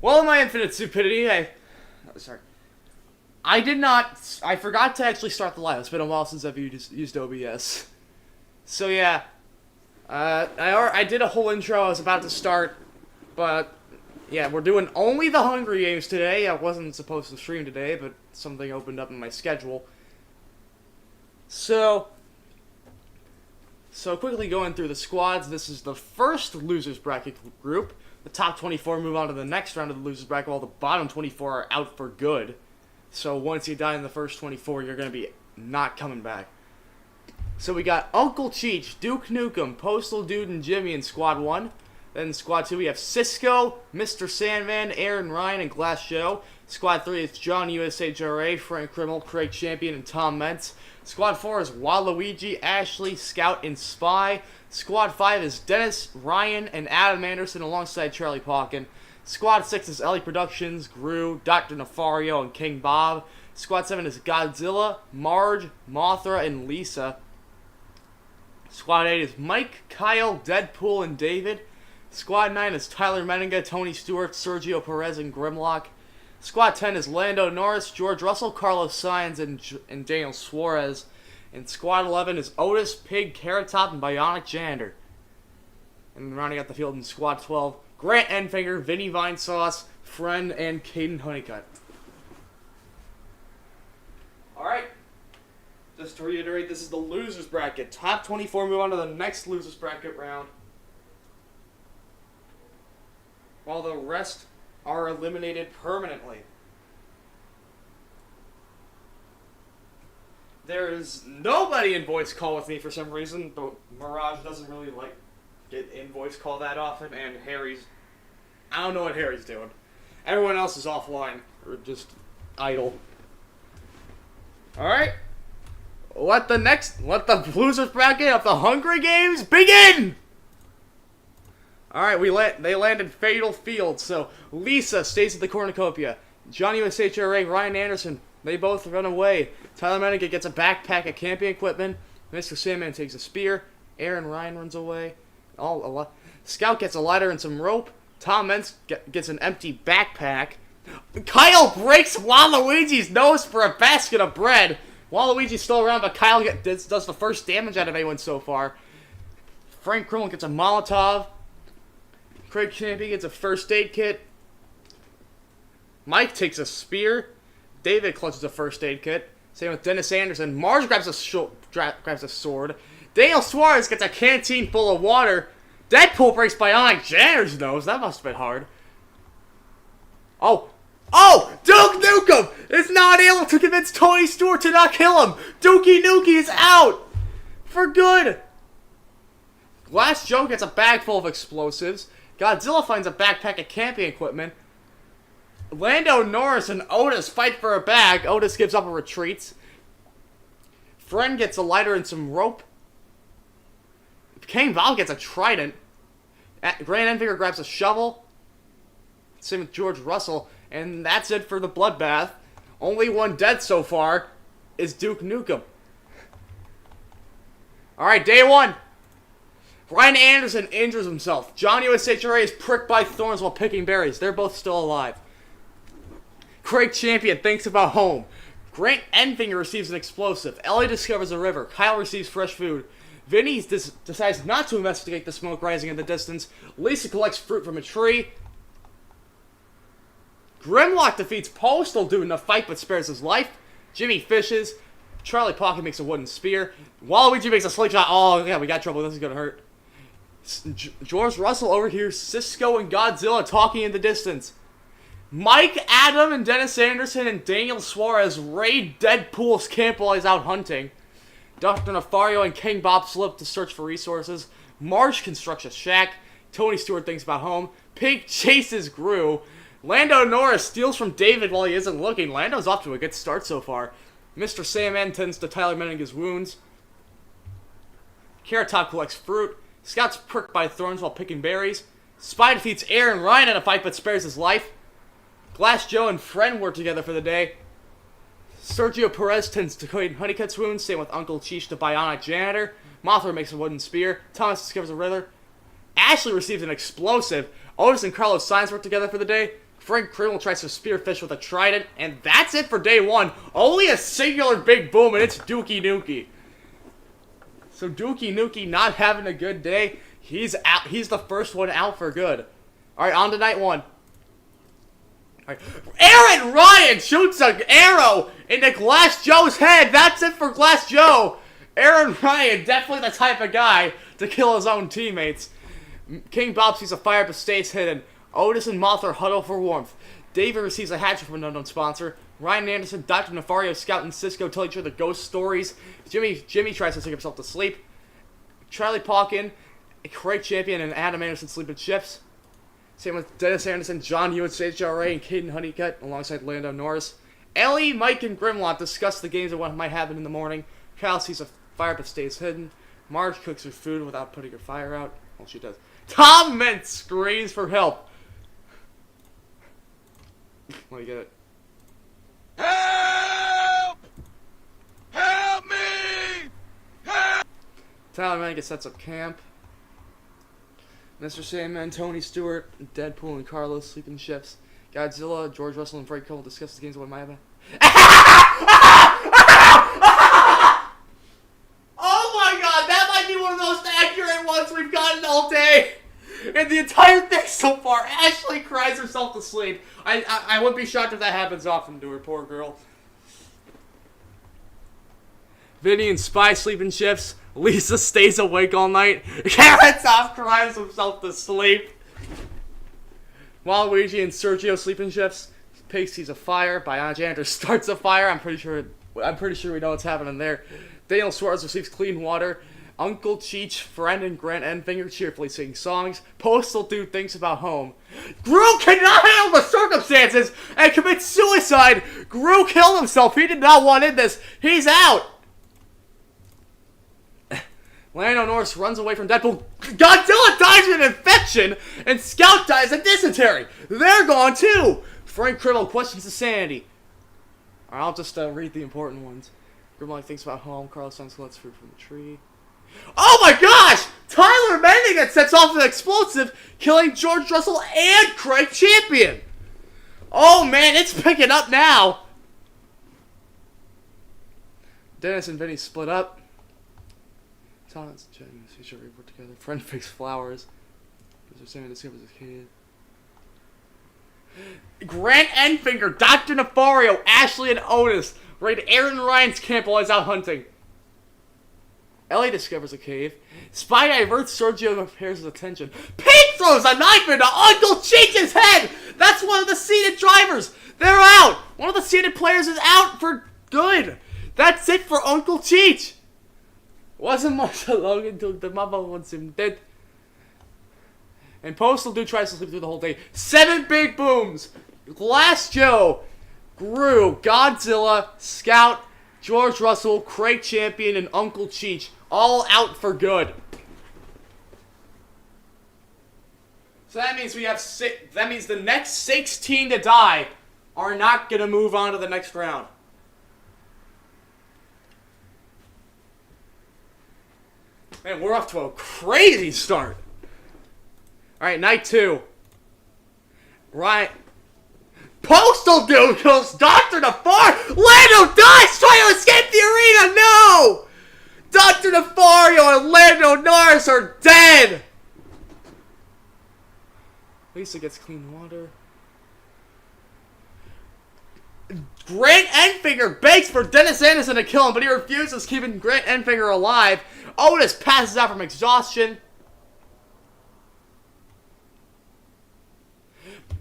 Well, in my infinite stupidity, I forgot to actually start the live. It's been a while since I've used OBS. So yeah, I did a whole intro. I was about to start, but yeah, we're doing only the Hunger Games today. I wasn't supposed to stream today, but something opened up in my schedule. So quickly going through the squads. This is the first losers bracket group. The top 24 move on to the next round of the losers bracket, while the bottom 24 are out for good. So once you die in the first 24, you're going to be not coming back. So we got Uncle Cheech, Duke Nukem, Postal Dude, and Jimmy in Squad 1. Then in Squad 2 we have Cisco, Mr. Sandman, Aaron Ryan, and Glass Joe. Squad 3 is John USHRA, Frank Krimmel, Craig Champion, and Tom Mentz. Squad 4 is Waluigi, Ashley, Scout, and Spy. Squad 5 is Dennis, Ryan, and Adam Anderson alongside Charlie Pauken. Squad 6 is Ellie Productions, Gru, Dr. Nefario, and King Bob. Squad 7 is Godzilla, Marge, Mothra, and Lisa. Squad 8 is Mike, Kyle, Deadpool, and David. Squad 9 is Tyler Menninga, Tony Stewart, Sergio Perez, and Grimlock. Squad 10 is Lando Norris, George Russell, Carlos Sainz, and Daniel Suarez. And Squad 11 is Otis, Pig, Carrot Top, and Bionic Janitor. And rounding out the field in Squad 12, Grant Enfinger, Vinny Vinesauce, Friend, and Caden Honeycutt. Alright. Just to reiterate, this is the losers bracket. Top 24 move on to the next losers bracket round, while the rest are eliminated permanently. There is nobody in voice call with me for some reason, but Mirage doesn't really get in voice call that often, and I don't know what Harry's doing. Everyone else is offline, or just idle. Alright. Let the losers bracket of the Hunger Games begin! Alright, they landed Fatal Field, so Lisa stays at the cornucopia. Johnny USHRA, Ryan Anderson, they both run away. Tyler Menninga gets a backpack of camping equipment. Mr. Sandman takes a spear. Aaron Ryan runs away. Scout gets a lighter and some rope. Tom Mentz gets an empty backpack. Kyle breaks Waluigi's nose for a basket of bread. Waluigi's still around, but Kyle does the first damage out of anyone so far. Frank Krimmel gets a Molotov. Craig Champion gets a first aid kit. Mike takes a spear. David clutches a first aid kit. Same with Dennis Anderson. Marge grabs a sword. Daniel Suarez gets a canteen full of water. Deadpool breaks Bionic Janitor's nose. That must have been hard. Oh, Duke Nukem is not able to convince Tony Stewart to not kill him. Dookie Nukie is out for good. Glass Joe gets a bag full of explosives. Godzilla finds a backpack of camping equipment. Lando Norris and Otis fight for a bag. Otis gives up and retreats. Friend gets a lighter and some rope. King Bob gets a trident. Grant Enfinger grabs a shovel. Same with George Russell. And that's it for the bloodbath. Only one dead so far is Duke Nukem. Alright, day 1. Ryan Anderson injures himself. John USHRA is pricked by thorns while picking berries. They're both still alive. Craig Champion thinks about home. Grant Enfinger receives an explosive. Ellie discovers a river. Kyle receives fresh food. Vinny decides not to investigate the smoke rising in the distance. Lisa collects fruit from a tree. Grimlock defeats Postal Dude in a fight but spares his life. Jimmy fishes. Charlie Pocket makes a wooden spear. Waluigi makes a slingshot. Oh, yeah, we got trouble. This is going to hurt. George Russell overhears Cisco and Godzilla talking in the distance. Mike, Adam, and Dennis Anderson and Daniel Suarez raid Deadpool's camp while he's out hunting. Dr. Nefario and King Bob slip to search for resources. Marge constructs a shack. Tony Stewart thinks about home. Pig chases Gru. Lando Norris steals from David while he isn't looking. Lando's off to a good start so far. Mr. Sandman tends to Tyler Menninga's wounds. Carrot Top collects fruit. Scout's pricked by thorns while picking berries. Spy defeats Aaron Ryan in a fight but spares his life. Glass Joe and Friend work together for the day. Sergio Perez tends to Caden Honeycutt's wounds. Same with Uncle Cheech to Bionic Janitor. Mothra makes a wooden spear. Thomas discovers a river. Ashley receives an explosive. Otis and Carlos Sainz work together for the day. Frank Criminal tries to spearfish with a trident, and that's it for day 1. Only a singular big boom, and it's Dookie Nukie. So Dookie Nukie not having a good day. He's out. He's the first one out for good. All right, on to night 1. All right. Aaron Ryan shoots an arrow into Glass Joe's head. That's it for Glass Joe. Aaron Ryan, definitely the type of guy to kill his own teammates. King Bob sees a fire but stays hidden. Otis and Mothra huddle for warmth. David receives a hatchet from an unknown sponsor. Ryan Anderson, Dr. Nefario, Scout, and Cisco tell each other ghost stories. Jimmy tries to sing himself to sleep. Charlie Pauken, Craig Champion, and Adam Anderson sleep in shifts. Same with Dennis Anderson, John Hewitt, HRA, and Caden Honeycutt, alongside Lando Norris. Ellie, Mike, and Grimlock discuss the games and what might happen in the morning. Kyle sees a fire but stays hidden. Marge cooks her food without putting her fire out. Well, she does. Tom Mentz screams for help. Let me get it. Help! Help me! Help! Tyler Manga sets up camp. Mr. Sandman, Tony Stewart, Deadpool, and Carlos sleep in shifts. Godzilla, George Russell, and Frank Cole discuss the games of what might happen. Oh my god, that might be one of the most accurate ones we've gotten all day! And the entire thing so far, Ashley cries herself to sleep. I wouldn't be shocked if that happens often to her, poor girl. Vinny and Spy sleep in shifts. Lisa stays awake all night. Carrot Top cries himself to sleep. Waluigi and Sergio sleep in shifts. Pig sees a fire. Biogenetor starts a fire. I'm pretty sure we know what's happening there. Daniel Suarez receives clean water. Uncle Cheech, Friend, and Grant Enfinger cheerfully sing songs. Postal Dude thinks about home. Gru cannot handle the circumstances and commits suicide. Gru killed himself. He did not want in this. He's out. Lando Norris runs away from Deadpool. Godzilla dies of an infection, and Scout dies of dysentery. They're gone too. Frank Criminal questions his sanity. Alright, I'll just read the important ones. Grimlock thinks about home. Carlos finds collects fruit from the tree. Oh my gosh! Tyler Mendigan sets off an explosive, killing George Russell and Craig Champion. Oh man, it's picking up now. Dennis and Vinny split up. Thomas and Jen feature report together. Friend fakes flowers. Mr. Sammy discovers his kid. Grant Enfinger, Dr. Nefario, Ashley, and Otis raid Aaron Ryan's camp while he's out hunting. Ellie discovers a cave. Spy diverts Sergio and repairs his attention. Pete throws a knife into Uncle Cheech's head! That's one of the seated drivers! They're out! One of the seated players is out for good! That's it for Uncle Cheech! Wasn't much long until the mama wants him dead. And Postal Dude tries to sleep through the whole day. 7 big booms! Glass Joe, Gru, Godzilla, Scout, George Russell, Craig Champion, and Uncle Cheech. All out for good. So that means we have that means the next 16 to die are not going to move on to the next round. Man, we're off to a crazy start. Alright, night 2. Right. Postal Dude kills Dr. Nefario! Lando dies trying to escape the arena! No! Dr. Nefario and Lando Norris are dead! Lisa gets clean water. Grant Enfinger begs for Dennis Anderson to kill him, but he refuses, keeping Grant Enfinger alive. Otis passes out from exhaustion.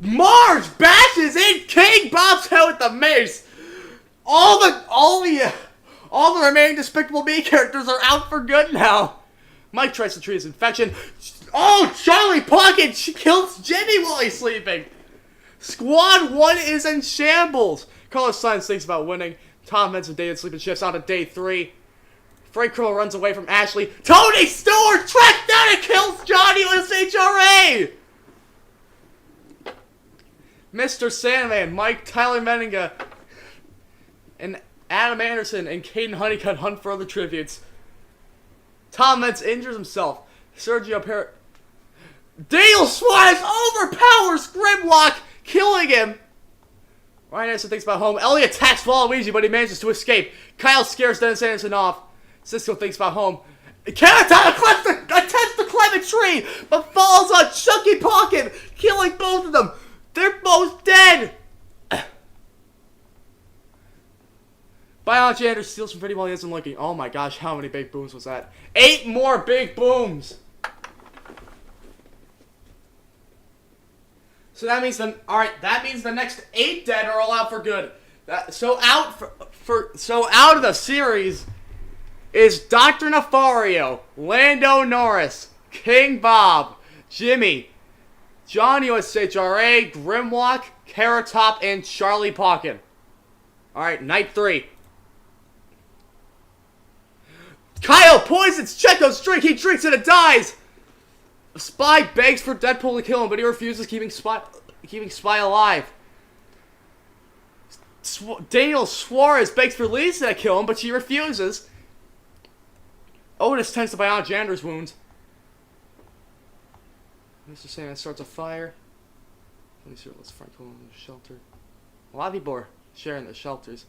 Marge bashes in King Bob's head with the mace. All the remaining Despicable Me characters are out for good now. Mike tries to treat his infection. Oh, Charlie Pocket kills Jimmy while he's sleeping. Squad 1 is in shambles. Carlos Sainz thinks about winning. Tom Mentz and David sleep in shifts on to day 3. Frank Krill runs away from Ashley. Tony Stewart tracks down and kills Johnny with HRA. Mr. Sandman, Mike, Tyler Menninga, and Adam Anderson and Caden Honeycutt hunt for other tributes. Tom Mentz injures himself. Sergio Daniel Suarez overpowers Grimlock, killing him. Ryan Anderson thinks about home. Elliot attacks Waluigi, but he manages to escape. Kyle scares Dennis Anderson off. Cisco thinks about home. Carrot Top attempts to climb a tree, but falls on Chucky Pocket, killing both of them. They're both dead. Biology Anderson steals from Freddy while he isn't looking. Oh my gosh, how many big booms was that? 8 more big booms. So that means that means the next 8 dead are all out for good. So out of the series is Dr. Nefario, Lando Norris, King Bob, Jimmy, John USHRA, Grimlock, Carrot Top, and Charlie Pocket. Alright, night 3. Kyle poisons Checo's drink. He drinks it and dies. Spy begs for Deadpool to kill him, but he refuses, keeping Spy alive. Daniel Suarez begs for Lisa to kill him, but she refuses. Otis tends to Bionic Jander's wounds. Mr. Sandman starts a fire. Let me see what's Frank in the shelter. A lot of people are sharing the shelters.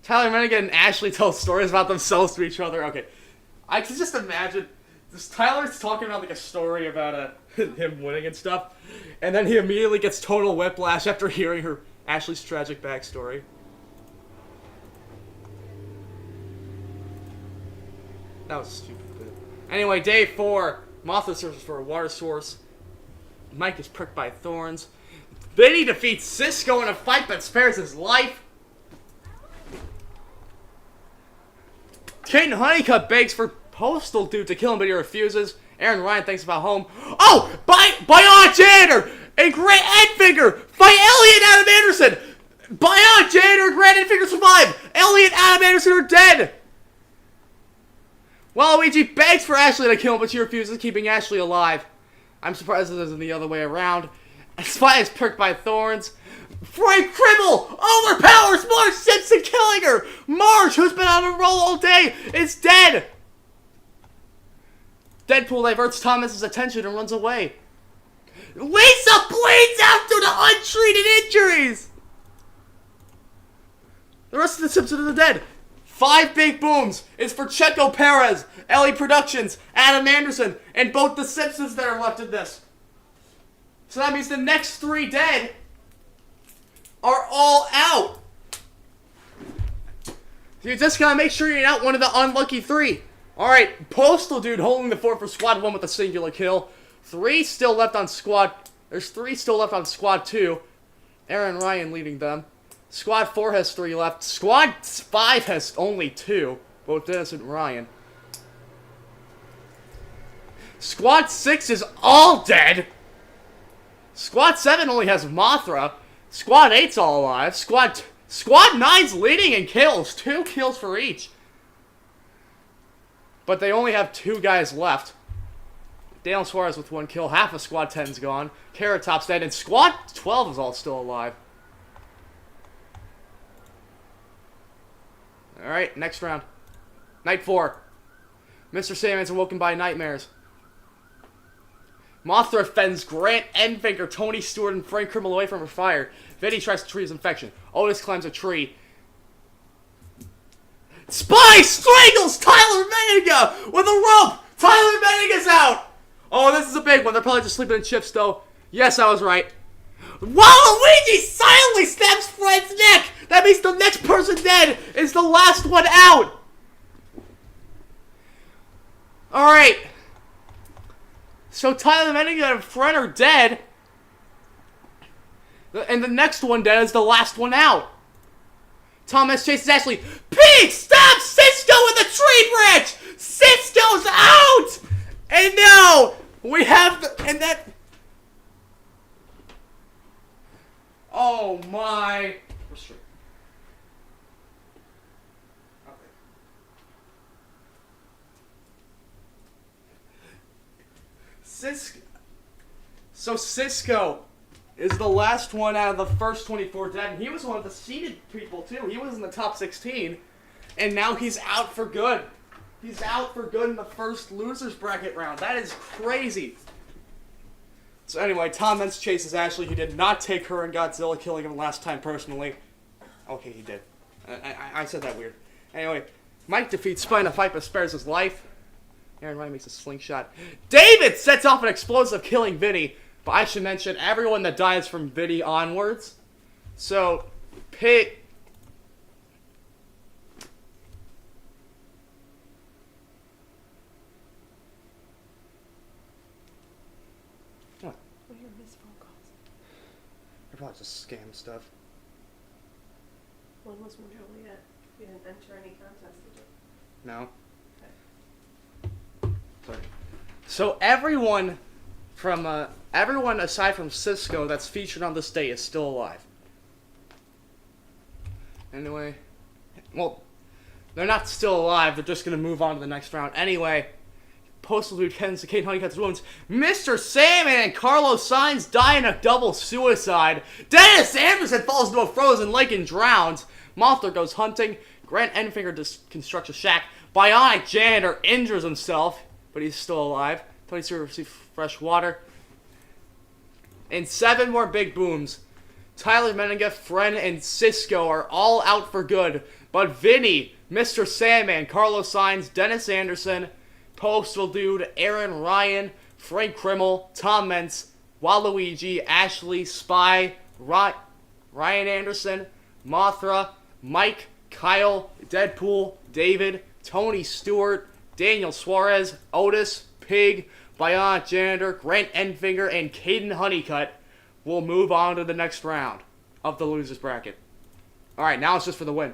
Tyler Menigan and Ashley tell stories about themselves to each other. Okay, I can just imagine this. Tyler's talking about like a story about him winning and stuff, and then he immediately gets total whiplash after hearing Ashley's tragic backstory. That was a stupid bit. Anyway, day 4. Mothra searches for a water source. Mike is pricked by thorns. Vinny defeats Cisco in a fight but spares his life. Kate Honeycutt begs for Postal Dude to kill him, but he refuses. Aaron Ryan thinks about home. Oh! Bionic Janitor and Grant Edfinger fight Elliot and Adam Anderson! Bionic Janitor and Grant Edfinger survive! Elliot and Adam Anderson are dead! Waluigi begs for Ashley to kill him, but she refuses, keeping Ashley alive. I'm surprised it isn't the other way around. Spy is pricked by thorns. Frank Cribble overpowers Marge Simpson, killing her! Marge, who's been on a roll all day, is dead! Deadpool diverts Thomas's attention and runs away. Lisa bleeds out due to untreated injuries! The rest of the Simpsons are dead. 5 big booms is for Checo Perez, Ellie Productions, Adam Anderson, and both the Simpsons that are left in this. So that means the next 3 dead are all out. So you just gotta make sure you're not one of the unlucky 3. Alright, Postal Dude holding the fort for Squad 1 with a singular kill. 3 still left on Squad... There's 3 still left on Squad 2. Aaron Ryan leading them. Squad 4 has 3 left. Squad 5 has only 2. Both Dennis and Ryan. Squad 6 is all dead. Squad 7 only has Mothra. Squad 8's all alive. Squad 9's leading in kills. 2 kills for each. But they only have 2 guys left. Daniel Suarez with 1 kill. Half of Squad 10's gone. Carrot Top's dead. And Squad 12 is all still alive. Alright, next round. Night 4. Mr. Sandman's awoken by nightmares. Mothra fends Grant Enfinger, Tony Stewart, and Frank Crimmel away from her fire. Vinny tries to treat his infection. Otis climbs a tree. Spy strangles Tyler Meniga with a rope! Tyler Meniga's out! Oh, this is a big one. They're probably just sleeping in chips, though. Yes, I was right. Waluigi silently snaps Fred's neck! That means the next person dead is the last one out! Alright. So Tyler Meniga and Fred are dead. And the next one dead is the last one out. Thomas chases Ashley. Pete, stop Cisco with the tree branch! Cisco's out! And now, we have and that... Oh my... Restrict. Cisco is the last one out of the first 24 dead, and he was one of the seeded people too. He was in the top 16, and now he's out for good. He's out for good in the first losers bracket round. That is crazy. So anyway, Tom Meents chases Ashley. He did not take her and Godzilla, killing him last time personally. Okay, he did. I said that weird. Anyway, Mike defeats Spy in a fight but spares his life. Aaron Ryan makes a slingshot. David sets off an explosive, killing Vinny. But I should mention everyone that dies from Vinny onwards. So, Pig... What? What are your missed phone calls? They're probably just scam stuff. One was from Joliet. You didn't enter any contest, did you? No. Okay. Sorry. So everyone aside from Cisco that's featured on this day is still alive. Anyway, well, they're not still alive. They're just gonna move on to the next round. Anyway, Postal Dude tends to Kate Honeycutt's wounds. Mr. Salmon and Carlos Sainz die in a double suicide. Dennis Anderson falls into a frozen lake and drowns. Mothra goes hunting. Grant Enfinger constructs a shack. Bionic Janitor injures himself, but he's still alive. Tony Stewart receives fresh water. And 7 more big booms. Tyler Menninga, Fren, and Cisco are all out for good. But Vinny, Mr. Sandman, Carlos Sainz, Dennis Anderson, Postal Dude, Aaron Ryan, Frank Krimmel, Tom Meents, Waluigi, Ashley, Spy, Ryan Anderson, Mothra, Mike, Kyle, Deadpool, David, Tony Stewart, Daniel Suarez, Otis, Pig, Bionic Janitor, Grant Enfinger, and Caden Honeycutt will move on to the next round of the losers bracket. Alright, now it's just for the win.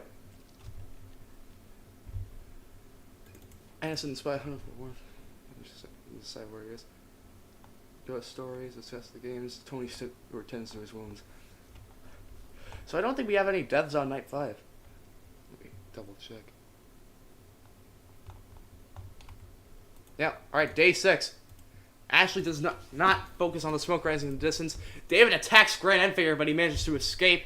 Anderson and Spy, 100 for worth. Decide where he is. Ghost stories, discuss the games. Tony Stewart tends to his wounds. So I don't think we have any deaths on night 5. Let me double check. Yeah, alright, day 6. Ashley does not focus on the smoke rising in the distance. David attacks Grant Enfinger, but he manages to escape.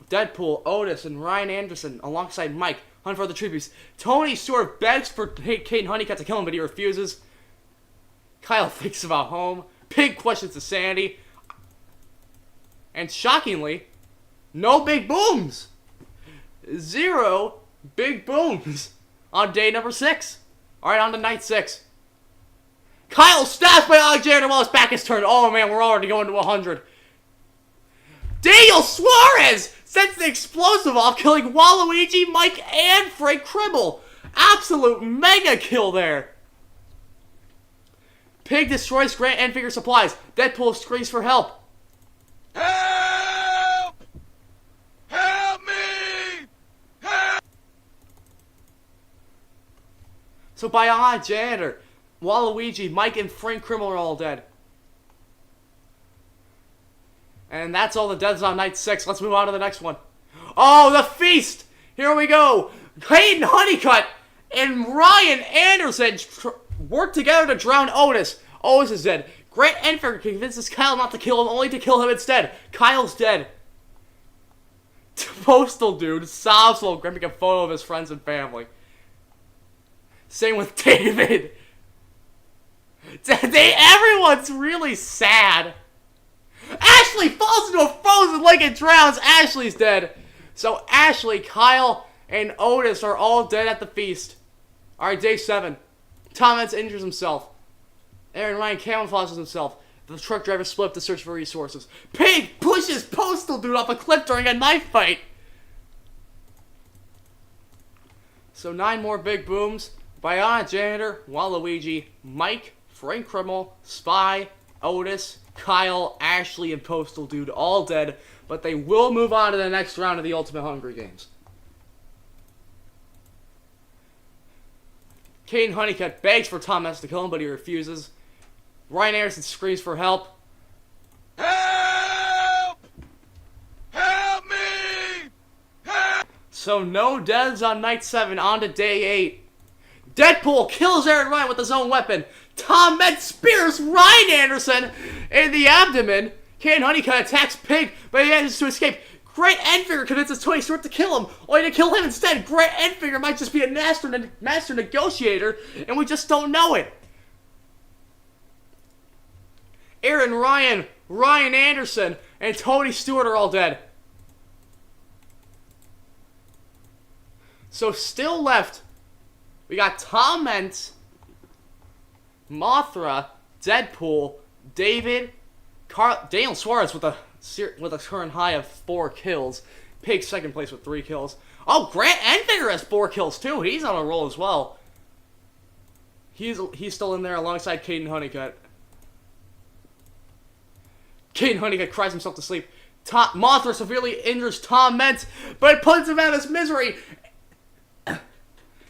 Deadpool, Otis, and Ryan Anderson, alongside Mike, hunt for other tributes. Tony Stewart begs for Caden Honeycutt to kill him, but he refuses. Kyle thinks about home. Pig questions the sanity. And shockingly, no big booms. 0 big booms on day number 6. Alright, on to night 6. Kyle stabs by Alexander while his back is turned. Oh man, we're already going to 100. Daniel Suarez sets the explosive off, killing Waluigi, Mike, and Frank Krimmel. Absolute mega kill there. Pig destroys Grant Enfinger supplies. Deadpool screams for help. Help! Help me! Help! So Bionic Janitor, Waluigi, Mike, and Frank Krimmel are all dead. And that's all the deaths on night 6. Let's move on to the next one. Oh, the feast! Here we go. Caden Honeycutt and Ryan Anderson work together to drown Otis. Otis is dead. Grant Enfinger convinces Kyle not to kill him, only to kill him instead. Kyle's dead. Postal Dude sobs while grabbing a photo of his friends and family. Same with David. Everyone's really sad. Ashley falls into a frozen lake and drowns. Ashley's dead. So Ashley, Kyle, and Otis are all dead at the feast. Alright, day 7. Tom Meents injures himself. Aaron Ryan camouflages himself. The truck driver split up to search for resources. Pig pushes Postal Dude off a cliff during a knife fight. So 9 more big booms. Bionic Janitor, Waluigi, Mike, Frank Krimmel, Spy, Otis, Kyle, Ashley, and Postal Dude all dead, but they will move on to the next round of the Ultimate Hunger Games. Caden Honeycutt begs for Tom Meents to kill him, but he refuses. Ryan Anderson screams for help. Help! Help me! Help! So no deaths on night 7, on to day 8. Deadpool kills Aaron Ryan with his own weapon. Tom Meents spears Ryan Anderson in the abdomen. Caden Honeycutt attacks Pig, but he manages to escape. Grant Enfinger convinces Tony Stewart to kill him, only to kill him instead. Grant Enfinger might just be a master negotiator, and we just don't know it. Aaron Ryan, Ryan Anderson, and Tony Stewart are all dead. So still left, we got Tom Meents, Mothra, Deadpool, David, Daniel Suarez with a current high of 4 kills. Pig second place with 3 kills. Oh, Grant Enfinger has 4 kills too. He's on a roll as well. He's still in there alongside Caden Honeycutt. Caden Honeycutt cries himself to sleep. Mothra severely injures Tom Meents, but it puts him out of his misery.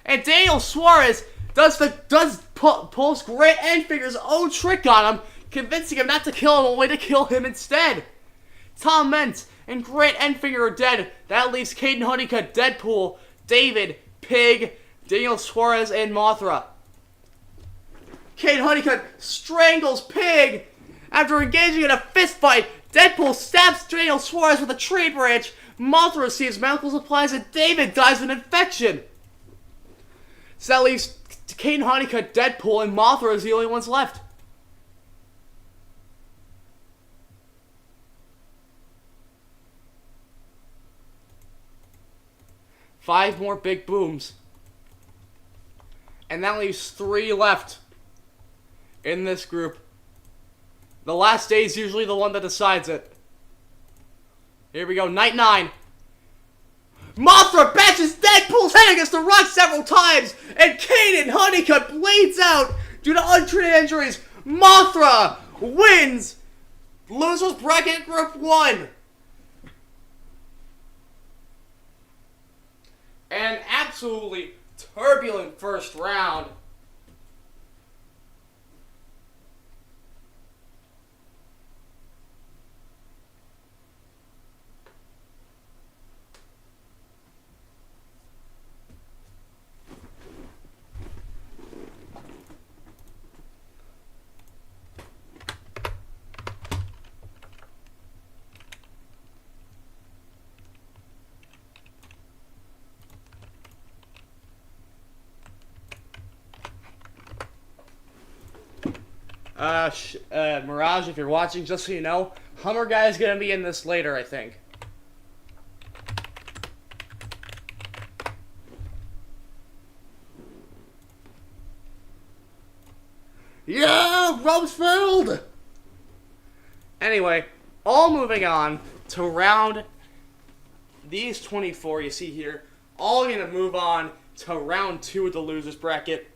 And Daniel Suarez pulls Grant Enfinger's own trick on him, convincing him not to kill him, only to kill him instead. Tom Meents and Grant Enfinger are dead. That leaves Caden Honeycutt, Deadpool, David, Pig, Daniel Suarez, and Mothra. Caden Honeycutt strangles Pig. After engaging in a fist fight, Deadpool stabs Daniel Suarez with a tree branch. Mothra receives medical supplies, and David dies of an infection. So that leaves Caden Honeycutt, Deadpool, and Mothra as the only ones left. Five more big booms. And that leaves 3 left in this group. The last day is usually the one that decides it. Here we go, night 9. Mothra bashes Deadpool's head against the rock several times, and Caden Honeycutt bleeds out due to untreated injuries. Mothra wins Losers Bracket Group 1. An absolutely turbulent first round. Mirage, if you're watching, just so you know, Hummer Guy is gonna be in this later, I think. Yeah, Rumsfeld! Anyway, all moving on to round these 24 you see here, all gonna move on to round 2 of the losers bracket.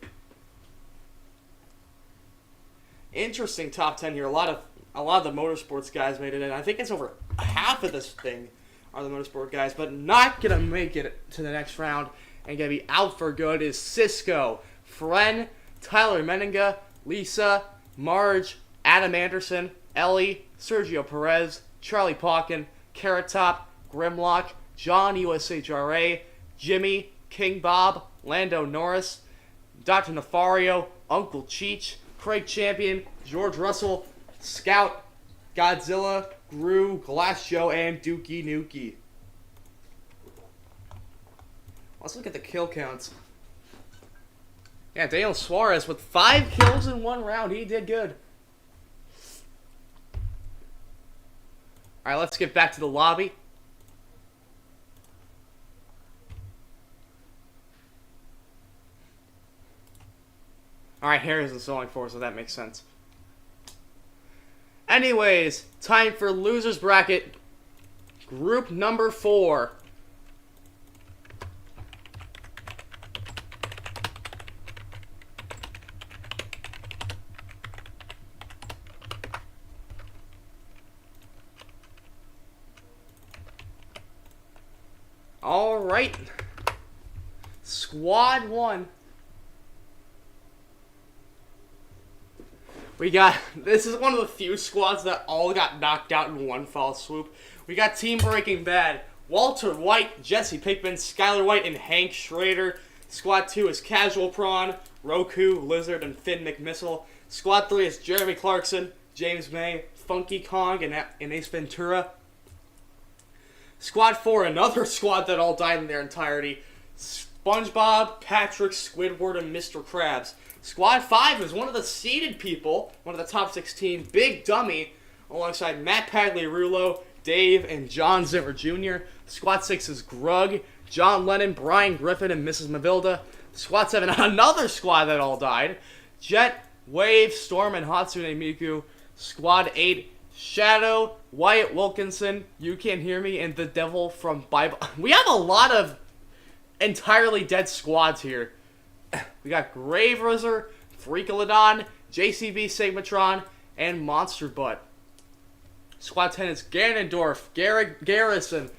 Interesting top 10 here. A lot of the motorsports guys made it in. I think it's over half of this thing are the motorsport guys, but not gonna make it to the next round and gonna be out for good is Cisco, Fren, Tyler Meninga, Lisa, Marge, Adam Anderson, Ellie, Sergio Perez, Charlie Pauken, Carrot Top, Grimlock, John USHRA, Jimmy, King Bob, Lando Norris, Dr. Nefario, Uncle Cheech, Craig Champion, George Russell, Scout, Godzilla, Gru, Glass Joe, and Dookie Nukie. Let's look at the kill counts. Yeah, Daniel Suarez with 5 kills in 1 round. He did good. Alright, let's get back to the lobby. Alright, Harris is going for, so that makes sense. Anyways, time for losers bracket group number 4. Alright. Squad 1. This is one of the few squads that all got knocked out in one fell swoop. We got Team Breaking Bad, Walter White, Jesse Pinkman, Skylar White, and Hank Schrader. Squad 2 is Casual Prawn, Roku, Lizard, and Finn McMissile. Squad 3 is Jeremy Clarkson, James May, Funky Kong, and Ace Ventura. Squad 4, another squad that all died in their entirety. SpongeBob, Patrick, Squidward, and Mr. Krabs. Squad 5 is one of the seeded people, one of the top 16, Big Dummy, alongside Matt Pagliarulo, Dave, and John Zimmer Jr. Squad 6 is Grug, John Lennon, Brian Griffin, and Mrs. Mavilda. Squad 7, another squad that all died. Jet, Wave, Storm, and Hatsune Miku. Squad 8, Shadow, Wyatt Wilkinson, You Can't Hear Me, and the Devil from Bible. We have a lot of entirely dead squads here. We got Grave Rizzer, Freakolodon, JCB Sigmatron, and Monster Butt. Squad 10 is Ganondorf, Garrison,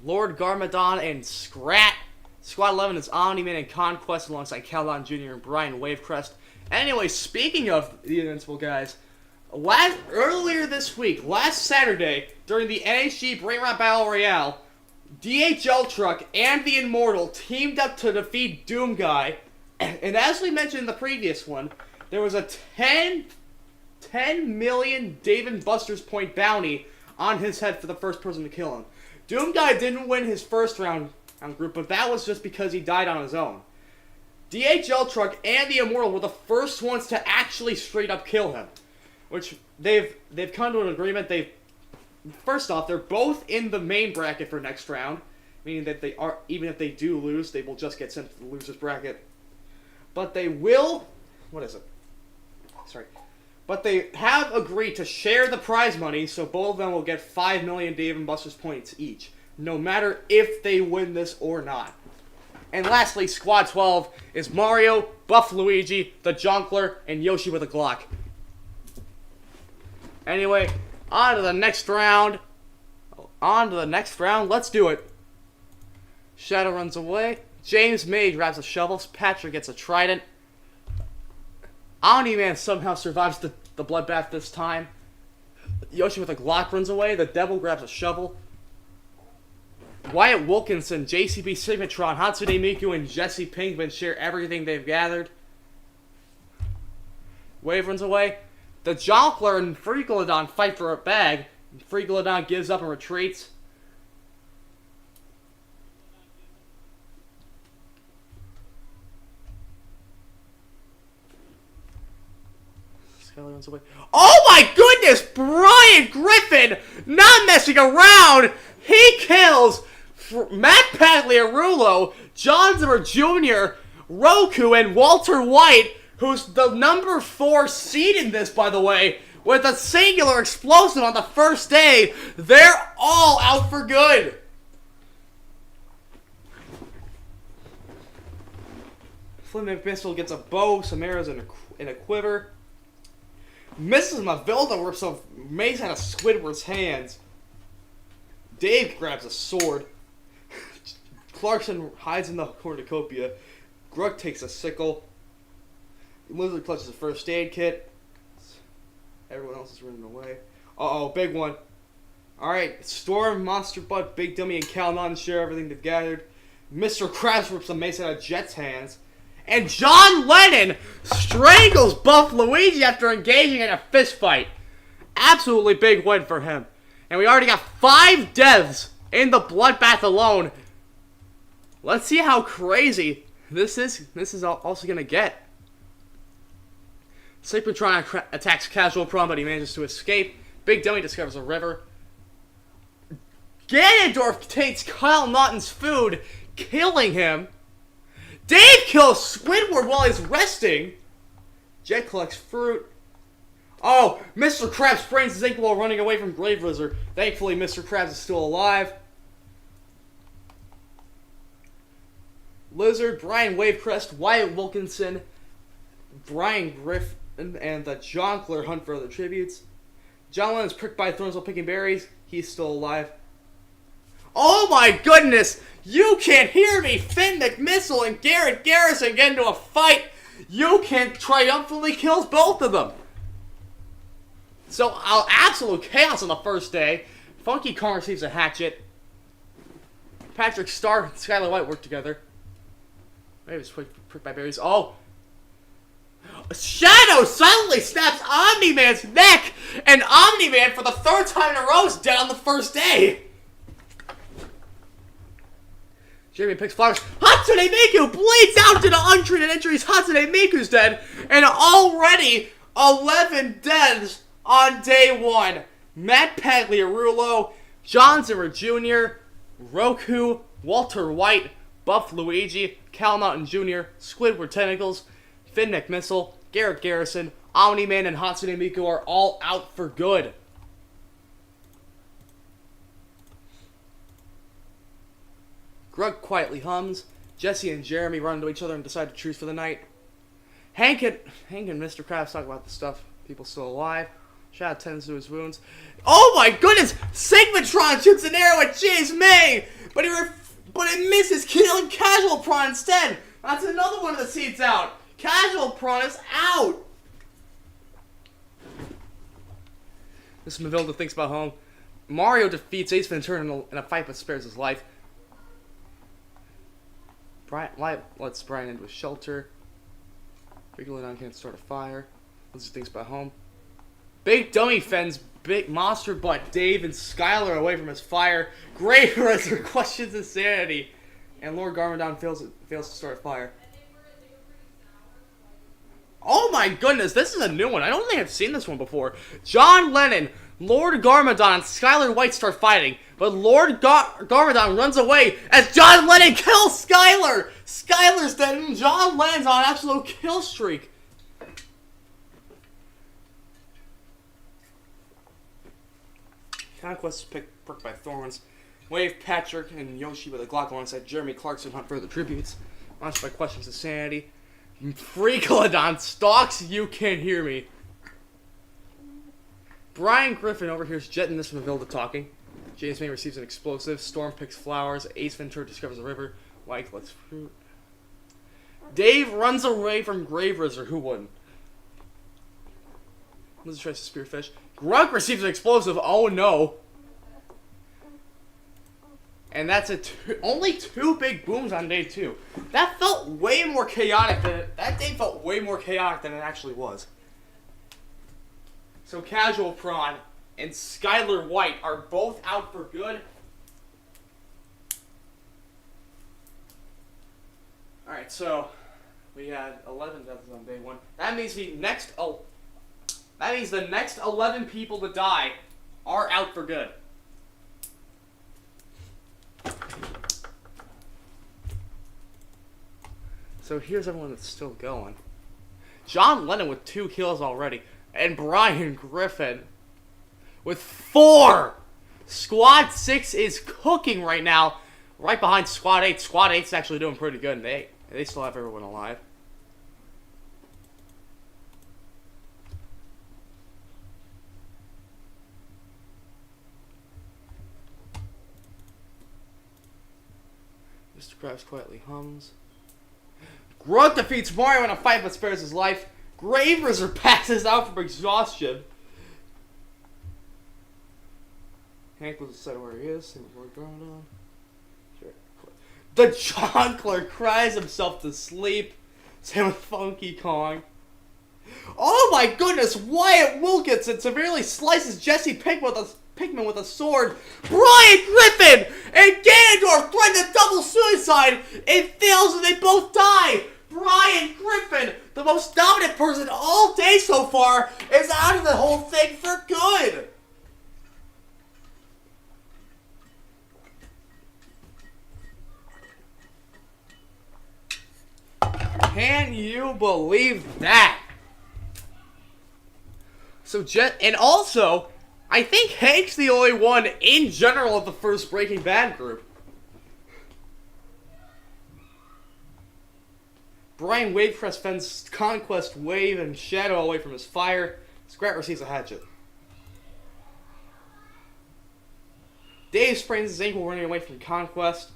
Lord Garmadon, and Scrat. Squad 11 is Omni-Man and Conquest alongside Caldon Jr. and Brian Wavecrest. Anyway, speaking of the Invincible guys, earlier this week, last Saturday, during the NHG Brain Rot Battle Royale, DHL Truck and the Immortal teamed up to defeat Doom Guy. And as we mentioned in the previous one, there was a 10 million Dave & Buster's point bounty on his head for the first person to kill him. Doom Guy didn't win his first round group, but that was just because he died on his own. DHL Truck and the Immortal were the first ones to actually straight up kill him. Which they've come to an agreement. First off, they're both in the main bracket for next round, meaning that they are, even if they do lose, they will just get sent to the losers bracket. But they will, But they have agreed to share the prize money, so both of them will get 5 million Dave & Buster's points each, no matter if they win this or not. And lastly, Squad 12 is Mario, Buff Luigi, the Jonkler, and Yoshi with a Glock. Anyway, on to the next round. Let's do it. Shadow runs away. James May grabs a shovel. Patrick gets a trident. Omni-Man somehow survives the bloodbath this time. Yoshi with a Glock runs away. The Devil grabs a shovel. Wyatt Wilkinson, JCB Sigmatron, Hatsune Miku, and Jesse Pinkman share everything they've gathered. Wave runs away. The Jonkler and Freakolodon fight for a bag. Freakolodon gives up and retreats. Skylar runs away. Oh my goodness! Brian Griffin! Not messing around! He kills Matt Pagliarulo, John Zimmer Jr., Roku, and Walter White, who's the number 4 seed in this, by the way, with a singular explosive on the first day. They're all out for good. Flynn McMissile gets a bow, some arrows, and a quiver. Mrs. Mavilda rips a mace out of Squidward's hands. Dave grabs a sword. Clarkson hides in the cornucopia. Grug takes a sickle. Lizard clutches a first aid kit. Everyone else is running away. Uh-oh, big one. Alright, Storm, Monster Butt, Big Dummy, and Calnon share everything they've gathered. Mr. Krabs rips a mace out of Jet's hands. And John Lennon strangles Buff Luigi after engaging in a fist fight. Absolutely big win for him. And we already got 5 deaths in the bloodbath alone. Let's see how crazy this is also going to get. Sigmatron attacks Casual Prawn, but he manages to escape. Big Dummy discovers a river. Ganondorf takes Kyle Naughton's food, killing him. Dave kills Squidward while he's resting. Jet collects fruit. Oh, Mr. Krabs sprains his ankle while running away from Grave Rizzer. Thankfully, Mr. Krabs is still alive. Lizard, Brian Wavecrest, Wyatt Wilkinson, Brian Griffin, and the Jonkler hunt for other tributes. John Lennon's pricked by thorns while picking berries. He's still alive. Oh my goodness! You Can't Hear Me! Finn McMissile and Garrett Garrison get into a fight. You Can't triumphantly kills both of them. So, absolute chaos on the first day. Funky Kong receives a hatchet. Patrick Starr and Skylar White work together. Maybe it's pricked by berries. Oh! Shadow suddenly snaps Omni-Man's neck! And Omni-Man, for the 3rd time in a row, is dead on the first day! Jeremy picks flowers. Hatsune Miku bleeds out due to untreated injuries. Hatsune Miku's dead. And already 11 deaths on day 1. Matt Pagliarulo, John Zimmer Jr., Roku, Walter White, Buff Luigi, Cal Naughton Jr., Squidward Tentacles, Finn McMissile, Garrett Garrison, Omni-Man, and Hatsune Miku are all out for good. Grug quietly hums. Jesse and Jeremy run into each other and decide to truce for the night. Hank and Mr. Krabs talk about the stuff. People still alive. Shad tends to his wounds. Oh my goodness! Sigmatron shoots an arrow at James May! But it misses, killing Casual Prawn instead! That's another one of the seeds out! Casual Prawn is out! Miss Mavilda thinks about home. Mario defeats Ace Ventura in a fight but spares his life. Brian lets Brian into a shelter. Freakolodon can't start a fire. Lizzie thinks about home. Big Dummy fends Big Monster Butt Dave and Skylar away from his fire. Grave Razor questions his sanity. And Lord Garmadon fails to start a fire. Oh my goodness, this is a new one. I don't think I've seen this one before. John Lennon, Lord Garmadon, and Skylar White start fighting. But Lord Garmadon runs away as John Lennon kills Skylar! Skylar's dead and John Lennon's on an absolute kill streak. Conquest is pricked by thorns. Wave, Patrick, and Yoshi with a Glock alongside Jeremy Clarkson hunt further tributes. Launched by questions of sanity. Freakolodon stalks You Can't Hear Me. Brian Griffin overhears Jet and Miss Mavilda talking. James May receives an explosive. Storm picks flowers. Ace Ventura discovers a river. White lets fruit. Dave runs away from Grave Razor. Who wouldn't? Lizzie tries to spearfish. Grunk receives an explosive. Oh no. And that's only 2 big booms on day 2. That felt way more chaotic that day felt way more chaotic than it actually was. So Casual Prawn and Skylar White are both out for good. Alright, so we had 11 deaths on day 1. That means the next 11 people to die are out for good. So here's everyone that's still going. John Lennon with 2 kills already. And Brian Griffin with 4! Squad 6 is cooking right now. Right behind Squad 8. Squad 8's actually doing pretty good. And they still have everyone alive. Mr. Krabs quietly hums. Grunt defeats Mario in a fight but spares his life. Grave Razor passes out from exhaustion. Hank was decided where he is. Same with Lord Garmadon. The Jonkler cries himself to sleep. Same with Funky Kong. Oh my goodness! Wyatt Wilkinson severely slices Jesse Pinkman with a sword. Brian Griffin and Ganondorf threaten a double suicide. It fails and they both die. Brian Griffin, the most dominant person all day so far, is out of the whole thing for good. Can you believe that? So and also, I think Hank's the only one in general of the first Breaking Bad group. Brian Wavecrest fends Conquest, Wave, and Shadow away from his fire. Scrat receives a hatchet. Dave sprains his ankle running away from Conquest.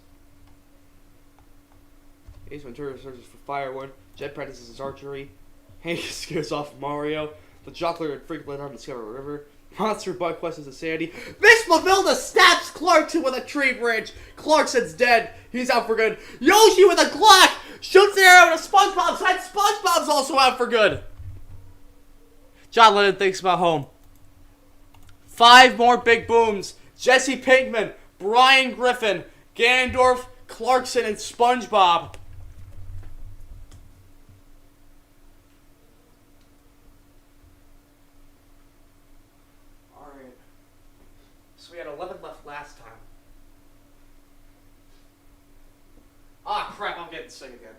Ace Ventura searches for firewood. Jet practices his archery. Hank scares off Mario. The Jockler and Freakolodon discover a river. Monster Butt questions his sanity. Miss Mavilda stabs Clarkson with a tree branch. Clarkson's dead. He's out for good. Yoshi with a Glock shoots an arrow at a SpongeBob's head. SpongeBob's also out for good. John Lennon thinks about home. 5 more big booms. Jesse Pinkman, Brian Griffin, Ganondorf, Clarkson, and SpongeBob. Alright. So we had 11 left last time. Ah, crap, I'm getting sick again.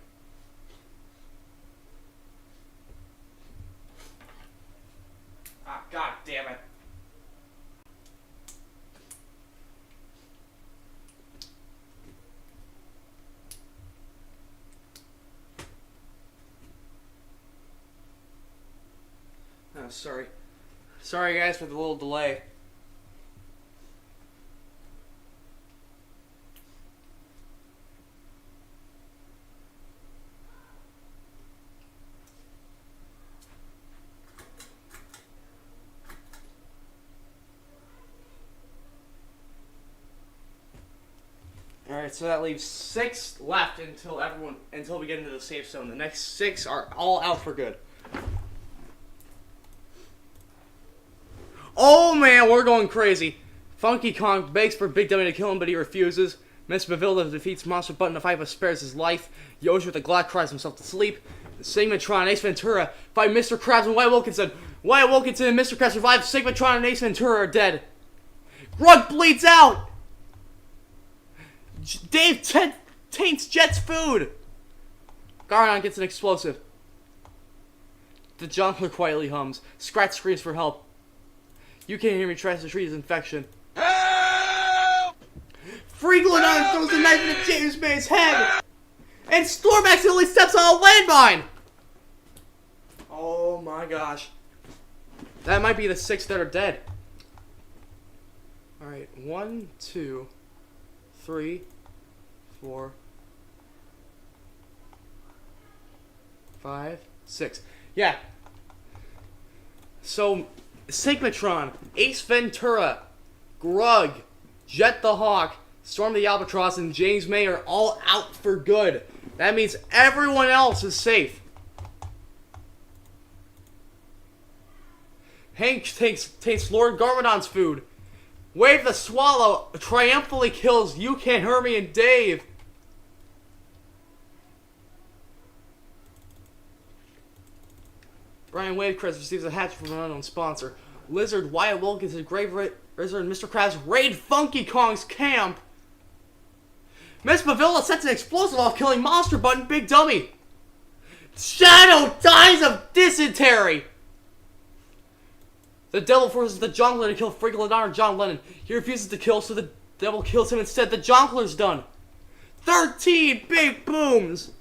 Ah, god damn it. Oh, sorry. Sorry, guys, for the little delay. Alright, so that leaves 6 left until we get into the safe zone. The next 6 are all out for good. Oh man, we're going crazy. Funky Kong begs for Big Dummy to kill him, but he refuses. Miss Mavilda defeats Monster Button to fight but spares his life. Yoshi with a Glock cries himself to sleep. Sigmatron and Ace Ventura fight Mr. Krabs and Wyatt Wilkinson. Wyatt Wilkinson and Mr. Krabs survive. Sigmatron and Ace Ventura are dead. Grug bleeds out! Dave taints Jet's food! Garnon gets an explosive. The Jongleur quietly hums. Scratch screams for help. You Can't Hear Me tries to treat his infection. Help! Freaklodon throws a knife into James May's head! And Storm accidentally steps on a landmine! Oh my gosh. That might be the 6 that are dead. Alright, 1, 2, 3, 4, 5, 6. Yeah. So, Sigmatron, Ace Ventura, Grug, Jet the Hawk, Storm the Albatross, and James May are all out for good. That means everyone else is safe. Hank takes Lord Garmadon's food. Wave the Swallow triumphantly kills You Can't Hear Me and Dave. Brian Wavecrest receives a hatchet from an unknown sponsor. Lizard, Wyatt Wilkinson, Grave Lizard, and Mr. Krabs raid Funky Kong's camp. Miss Mavilla sets an explosive off, killing Monster Button Big Dummy. Shadow dies of dysentery. The devil forces the Jongleur to kill Freaklodon or John Lennon. He refuses to kill, so the devil kills him instead. The Jongleurs done. 13 big booms.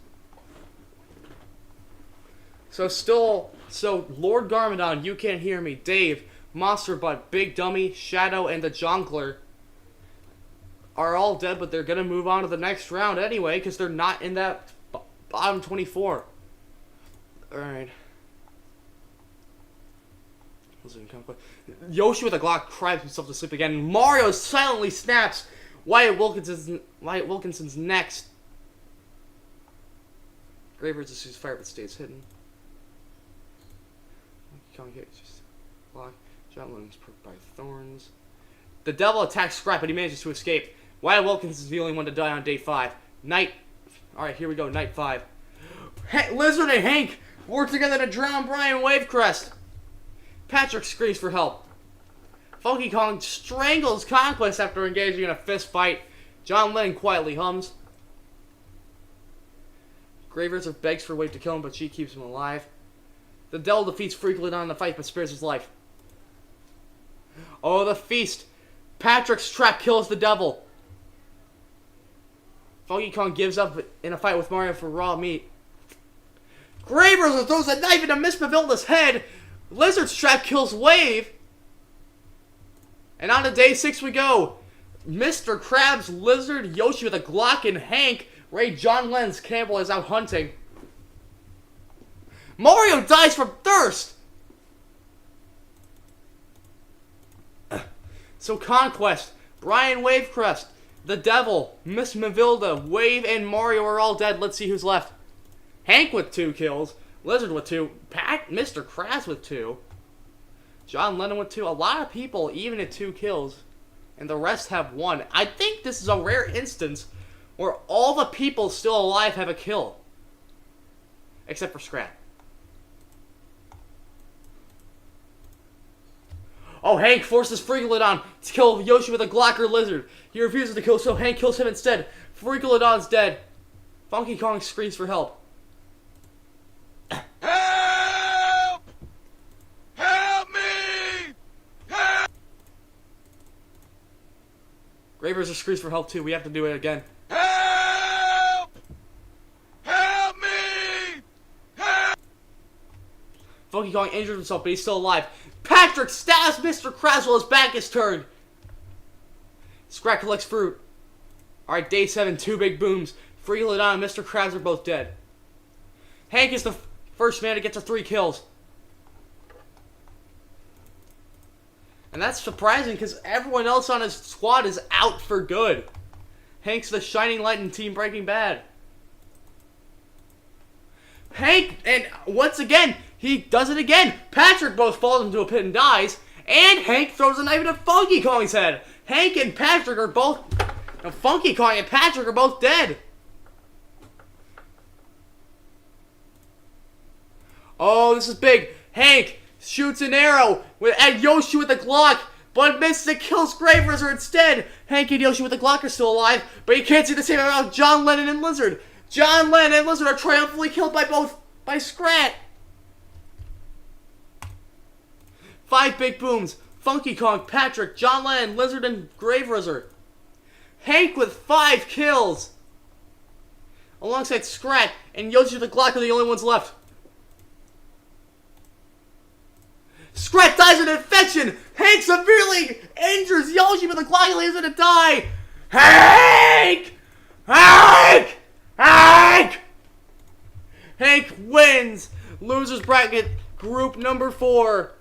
So Lord Garmadon, You Can't Hear Me, Dave, Monster Butt, Big Dummy, Shadow, and the Jongleur are all dead, but they're gonna move on to the next round anyway, because they're not in that bottom 24. Alright. Yoshi with a Glock cries himself to sleep again. Mario silently snaps. Wyatt Wilkinson's next. Graveyards assumes fire but stays hidden. Kong hits just block. John Lennon's perked by thorns. The devil attacks Scrap, but he manages to escape. Wyatt Wilkins is the only one to die on day 5. Alright, here we go, night 5. Lizard and Hank work together to drown Brian Wavecrest. Patrick screams for help. Funky Kong strangles Conquest after engaging in a fist fight. John Lennon quietly hums. Graveyards begs for Wave to kill him, but she keeps him alive. The devil defeats Freaklodon in the fight, but spares his life. Oh, the feast! Patrick's trap kills the devil. Funky Kong gives up in a fight with Mario for raw meat. Graveyards throws a knife into Miss Mavilda's head. Lizard's trap kills Wave. And on to day 6 we go. Mr. Krabs, Lizard, Yoshi with a Glock, and Hank raid John Lennon's camp while he's out hunting. Mario dies from thirst! So Conquest, Brian Wavecrest, the Devil, Miss Mavilda, Wave, and Mario are all dead. Let's see who's left. Hank with 2 kills, Lizard with 2, Mr. Krabs with 2, John Lennon with 2. A lot of people even at 2 kills, and the rest have 1. I think this is a rare instance where all the people still alive have a kill. Except for Scrat. Oh, Hank forces Freakolodon to kill Yoshi with a Glocker Lizard. He refuses to kill, so Hank kills him instead. Freakolodon's dead. Funky Kong screams for help. Help! Help me! Help! Graverazor screams for help too. We have to do it again. Help! Help me! Help! Funky Kong injured himself, but he's still alive. Patrick stabs Mr. Krabs while his back is turned. Scrat collects fruit. Alright, day 7, 2 big booms. Freakolodon and Mr. Krabs are both dead. Hank is the first man to get to 3 kills. And that's surprising because everyone else on his squad is out for good. Hank's the shining light in Team Breaking Bad. Hank, and once again, he does it again. Patrick both falls into a pit and dies, and Hank throws a knife into Funky Kong's head. Hank and Patrick are both... No, Funky Kong and Patrick are both dead. Oh, this is big. Hank shoots an arrow at Yoshi with a Glock, but misses and kills Graverazor instead. Hank and Yoshi with the Glock are still alive, but you can't see the same amount of John Lennon and Lizard. John Lennon and Lizard are triumphantly killed by Scrat. 5 big booms. Funky Kong, Patrick, John Lennon, Lizard, and Graverazor. Hank with 5 kills. Alongside Scrat and Yoshi with the Glock are the only ones left. Scrat dies of an infection! Hank severely injures Yoshi with a Glock and leaves him to die! Hank! Hank! Hank! Hank wins! Losers bracket group number 4.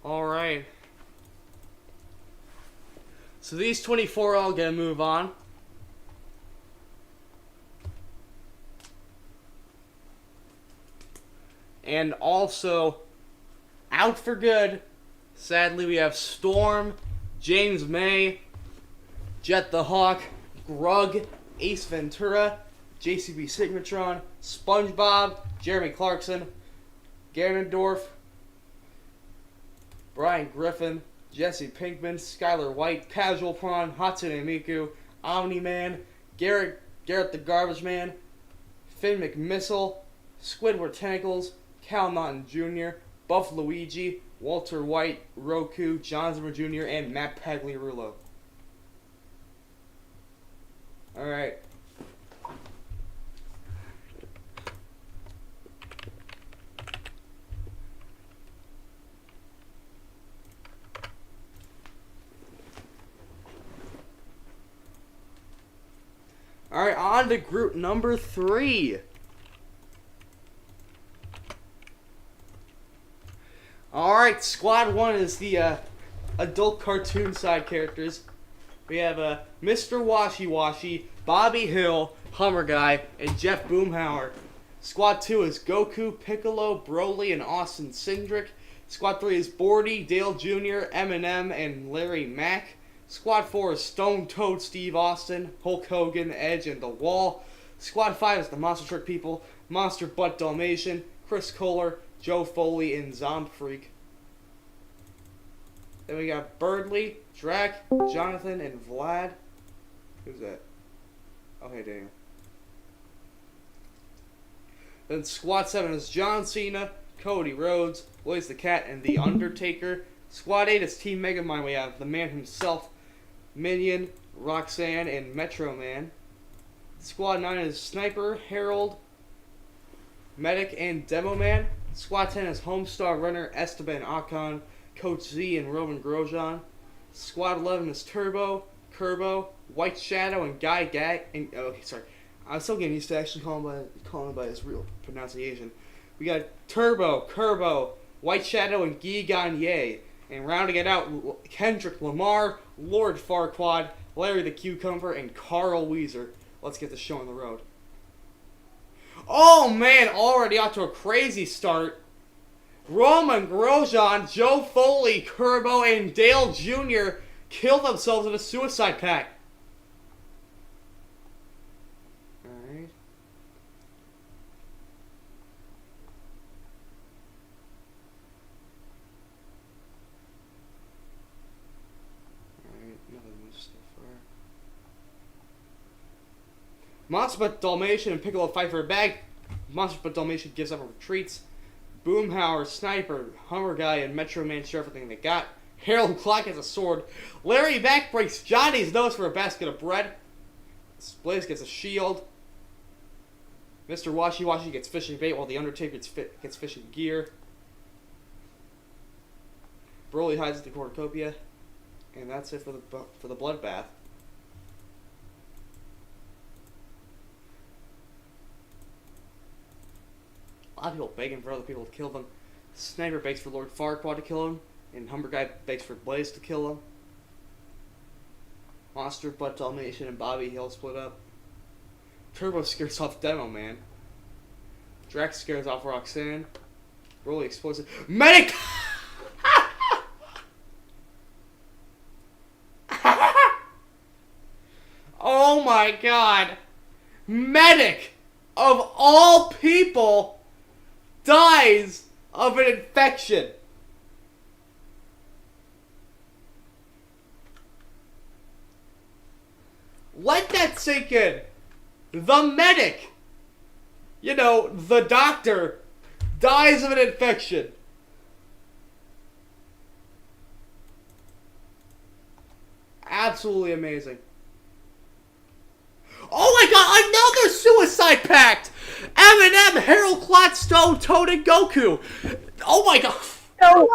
Alright. So these 24 all get to move on. And also, out for good, sadly we have Storm, James May, Jet the Hawk, Grug, Ace Ventura, JCB Sigmatron, SpongeBob, Jeremy Clarkson, Ganondorf, Brian Griffin, Jesse Pinkman, Skylar White, Casual Prawn, Hatsune Miku, Omni-Man, Garrett the Garbage Man, Finn McMissile, Squidward Tentacles, Cal Naughton Jr., Buff Luigi, Walter White, Roku, John Zimmer Jr., and Matt Pagliarulo. Alright. Alright, on to group number 3. Alright, Squad 1 is the adult cartoon side characters. We have Mr. Washy Washy, Bobby Hill, Hummer Guy, and Jeff Boomhauer. Squad 2 is Goku, Piccolo, Broly, and Austin Cindric. Squad 3 is Bordy, Dale Jr., Eminem, and Larry Mack. Squad 4 is Stone Toad Steve Austin, Hulk Hogan, Edge, and The Wall. Squad 5 is the Monster Truck People, Monster Butt Dalmatian, Chris Kohler, Joe Foley, and Zomb Freak. Then we got Birdly, Drac, Jonathan, and Vlad. Who's that? Oh, hey, Daniel. Then Squad 7 is John Cena, Cody Rhodes, Blaze the Cat, and The Undertaker. Squad 8 is Team Megamind. We have the man himself, Minion, Roxanne, and Metro Man. Squad 9 is Sniper, Harold, Medic, and Demo Man. Squad 10 is Homestar Runner, Esteban Ocon, Coach Z, and Roman Grosjean. Squad 11 is Turbo, Kerbo, White Shadow, and Guy Gag. And okay, sorry, I'm still getting used to actually calling him by his real pronunciation. We got Turbo, Kerbo, White Shadow, and Guy Gagne. And rounding it out, Kendrick Lamar, Lord Farquaad, Larry the Cucumber, and Carl Weezer. Let's get the show on the road. Oh man, already off to a crazy start. Roman Grosjean, Joe Foley, Kerbo, and Dale Jr. killed themselves in a suicide pact. Alright. Alright, nothing much so far. Monster but Dalmatian and Piccolo fight for a bag. Monster but Dalmatian gives up and retreats. Boomhauer, Sniper, Hummer Guy, and Metro Man share everything they got. Harold Clark has a sword. Larry back breaks Johnny's nose for a basket of bread. Blaze gets a shield. Mr. Washy Washy gets fishing bait while the Undertaker gets fishing gear. Broly hides at the cornucopia. And that's it for the bloodbath. A lot of people begging for other people to kill them. Sniper begs for Lord Farquaad to kill him, and Humber Guy begs for Blaze to kill him. Monster Butt Dalmatian and Bobby Hill split up. Turbo scares off Demo Man. Drax scares off Roxanne. Broly explosive. Medic! Oh my god! Medic! Of all people! Dies of an infection. Let that sink in. The medic, you know, the doctor, dies of an infection. Absolutely amazing. Oh my god, another suicide pact! Eminem, Harold Clot, Stone Toad, and Goku! Oh my god! No!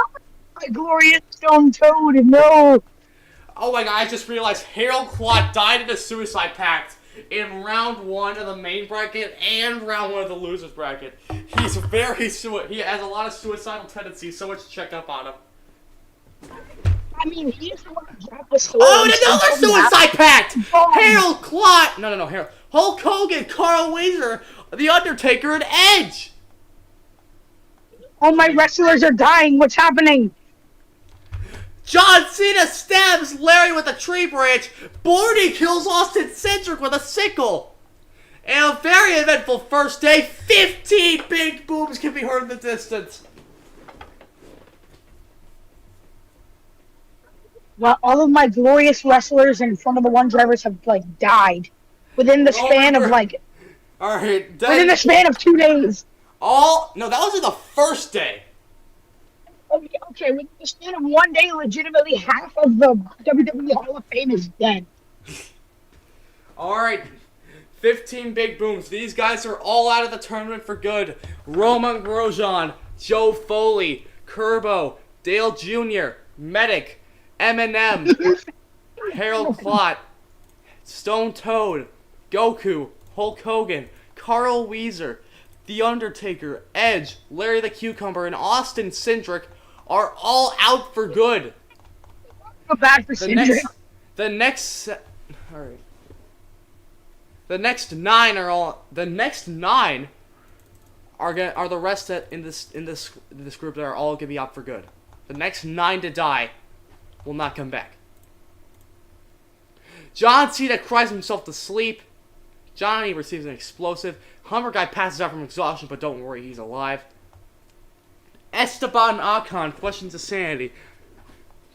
My glorious Stone Toad, no! Oh my god, I just realized Harold Clot died in a suicide pact in round 1 of the main bracket and round 1 of the losers bracket. He's he has a lot of suicidal tendencies, so much to check up on him. I mean, he's the one who dropped the sword. Oh, and another suicide pact! Oh. Harold Clot! No, Harold. Hulk Hogan, Carl Weezer, The Undertaker, and Edge! All my wrestlers are dying, what's happening? John Cena stabs Larry with a tree branch. Bordy kills Austin Cindric with a sickle. And a very eventful first day. 15 big booms can be heard in the distance. Well, all of my glorious wrestlers and Formula One drivers have, like, died. Within the span of, like... Alright, within the span of 2 days. No, that was in the first day. Okay, within the span of 1 day, legitimately half of the WWE Hall of Fame is dead. Alright, 15 big booms. These guys are all out of the tournament for good. Roman Grosjean, Joe Foley, Kerbo, Dale Jr., Medic, Eminem, Harold Clot, Stone Toad, Goku, Hulk Hogan, Carl Weezer, The Undertaker, Edge, Larry the Cucumber, and Austin Cindric are all out for good. So bad for Cindric. The next nine are the rest in this group that are all gonna be out for good. The next 9 to die will not come back. John Cena cries himself to sleep. Johnny receives an explosive. Hummer Guy passes out from exhaustion, but don't worry, he's alive. Esteban Ocon questions his sanity.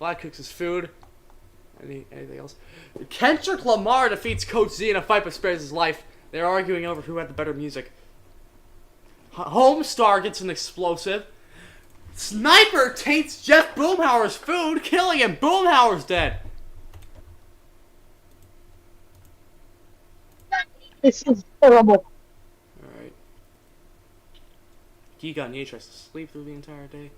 Vlad cooks his food. Anything else? Kendrick Lamar defeats Coach Z in a fight but spares his life. They're arguing over who had the better music. Homestar gets an explosive. Sniper taints Jeff Boomhauer's food, killing him. Boomhauer's dead. This is horrible. Alright. Giga Nye tries to sleep through the entire day.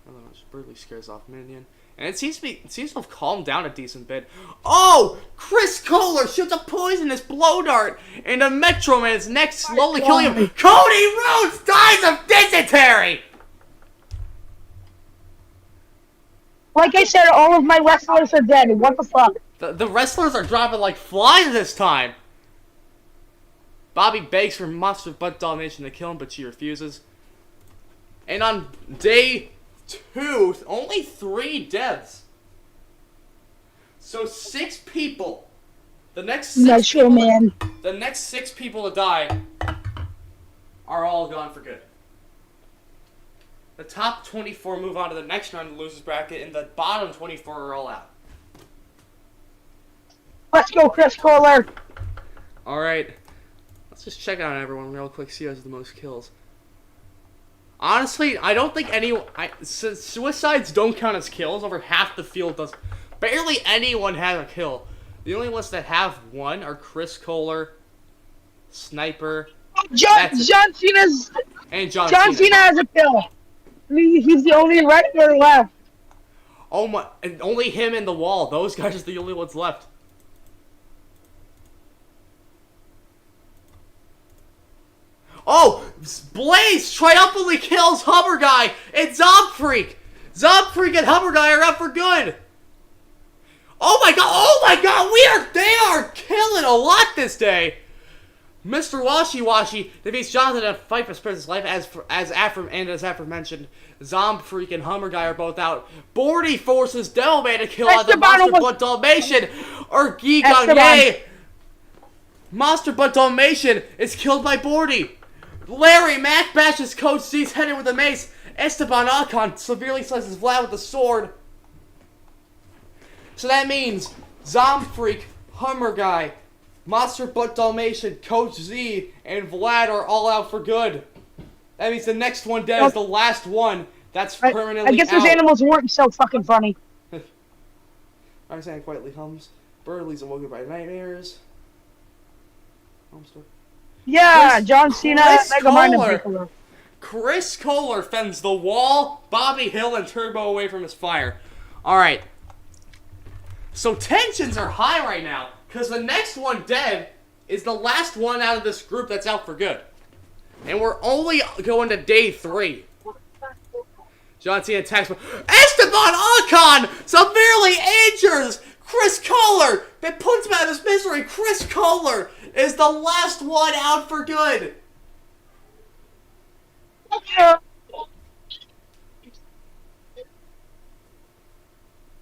Otherwise, brutally scares off Minion. And it seems to have calmed down a decent bit. Oh! Chris Kohler shoots a poisonous blow dart into Metro Man's neck, slowly killing him. Cody Rhodes dies of dysentery! Like I said, all of my wrestlers are dead. What the fuck? The wrestlers are dropping like flies this time. Bobby begs for Monster Butt Dalmatian to kill him, but she refuses. And on day 2, only 3 deaths. So 6 people. The next 6 Not sure, people, man. the next 6 people to die are all gone for good. The top 24 move on to the next round of the losers bracket, and the bottom 24 are all out. Let's go, Chris Kohler. All right, let's just check out everyone real quick. See who has the most kills. Honestly, I don't think since suicides don't count as kills, over half the field does. Barely anyone has a kill. The only ones that have one are Chris Kohler, Sniper, John Cena's and John Cena Cena. has a kill. I mean, he's the only wrestler left. Oh my! And only him and the Wall. Those guys are the only ones left. Oh! Blaze triumphantly kills Hummer Guy and Zomfreak! Zomfreak and Hummer Guy are out for good! Oh my god! Oh my god! They are killing a lot this day! Mr. Washy Washy defeats Jonathan in a fight for Spirit's life as aforementioned. Zomfreak and Hummer Guy are both out. Bordy forces Devilman to kill either Monster Butt Dalmatian or Guy Gagne. Monster Butt Dalmatian is killed by Bordy. Larry Mack bashes Coach Z's head in with a mace. Esteban Ocon severely slices Vlad with a sword. So that means Zomfreak, Hummer Guy, Monster Butt Dalmatian, Coach Z, and Vlad are all out for good. That means the next one dead is the last one that's permanently out. I guess those animals weren't so fucking funny. Roxanne quietly hums. Burley's awoken by nightmares. Yeah, Chris- John Cena, Chris Mega Mind, Kohler. and Piccolo. Chris Kohler fends the Wall, Bobby Hill, and Turbo away from his fire. Alright. So tensions are high right now, because the next one dead is the last one out of this group that's out for good. And we're only going to day 3. John Cena attacks, but Esteban Ocon severely injures Chris Kohler that puts him out of his misery. Chris Kohler is the last one out for good.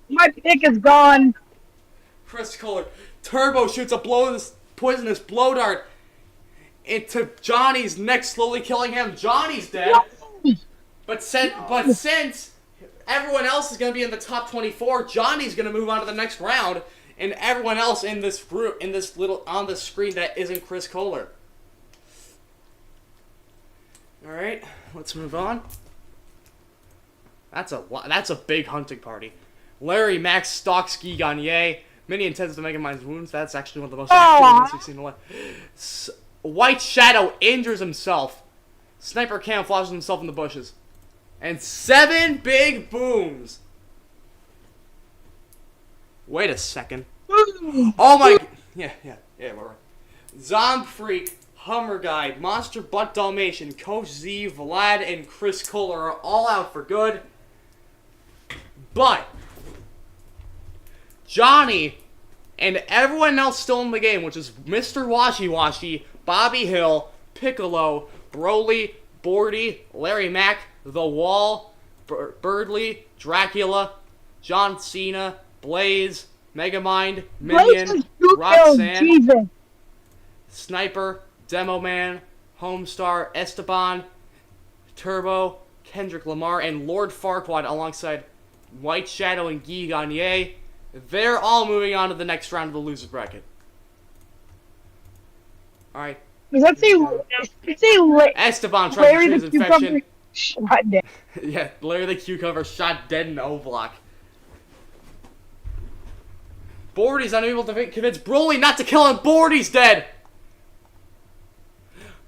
My pick is gone. Chris Kohler. Turbo shoots a poisonous blow dart into Johnny's neck, slowly killing him. Johnny's dead. But since everyone else is going to be in the top 24, Johnny's going to move on to the next round, and everyone else in this group, on this screen that isn't Chris Kohler. All right, let's move on. That's a big hunting party. Larry Max stalks Guy Gagne. Minnie intends to make him mind wounds. That's actually one of the most active we've seen in a while. White Shadow injures himself. Sniper camouflages himself in the bushes. And 7 big booms. Wait a second. Oh my... Yeah, we're right. Zomfreak, Hummer Guy, Monster Butt Dalmatian, Coach Z, Vlad, and Chris Kohler are all out for good. But Johnny and everyone else still in the game, which is Mr. Washy Washy, Bobby Hill, Piccolo, Broly, Bordy, Larry Mack, The Wall, Birdley, Dracula, John Cena, Blaze, Megamind, Minion, Roxanne, Sniper, Demo Man, Homestar, Esteban, Turbo, Kendrick Lamar, and Lord Farquaad alongside White Shadow and Guy Gagne. They're all moving on to the next round of the losers bracket. Alright. Let's say Esteban tries to Larry treat his the infection. Cucumber shot dead. Yeah, Larry the Cucumber shot dead in O-Block. Bordy's unable to convince Broly not to kill him. Bordy's dead.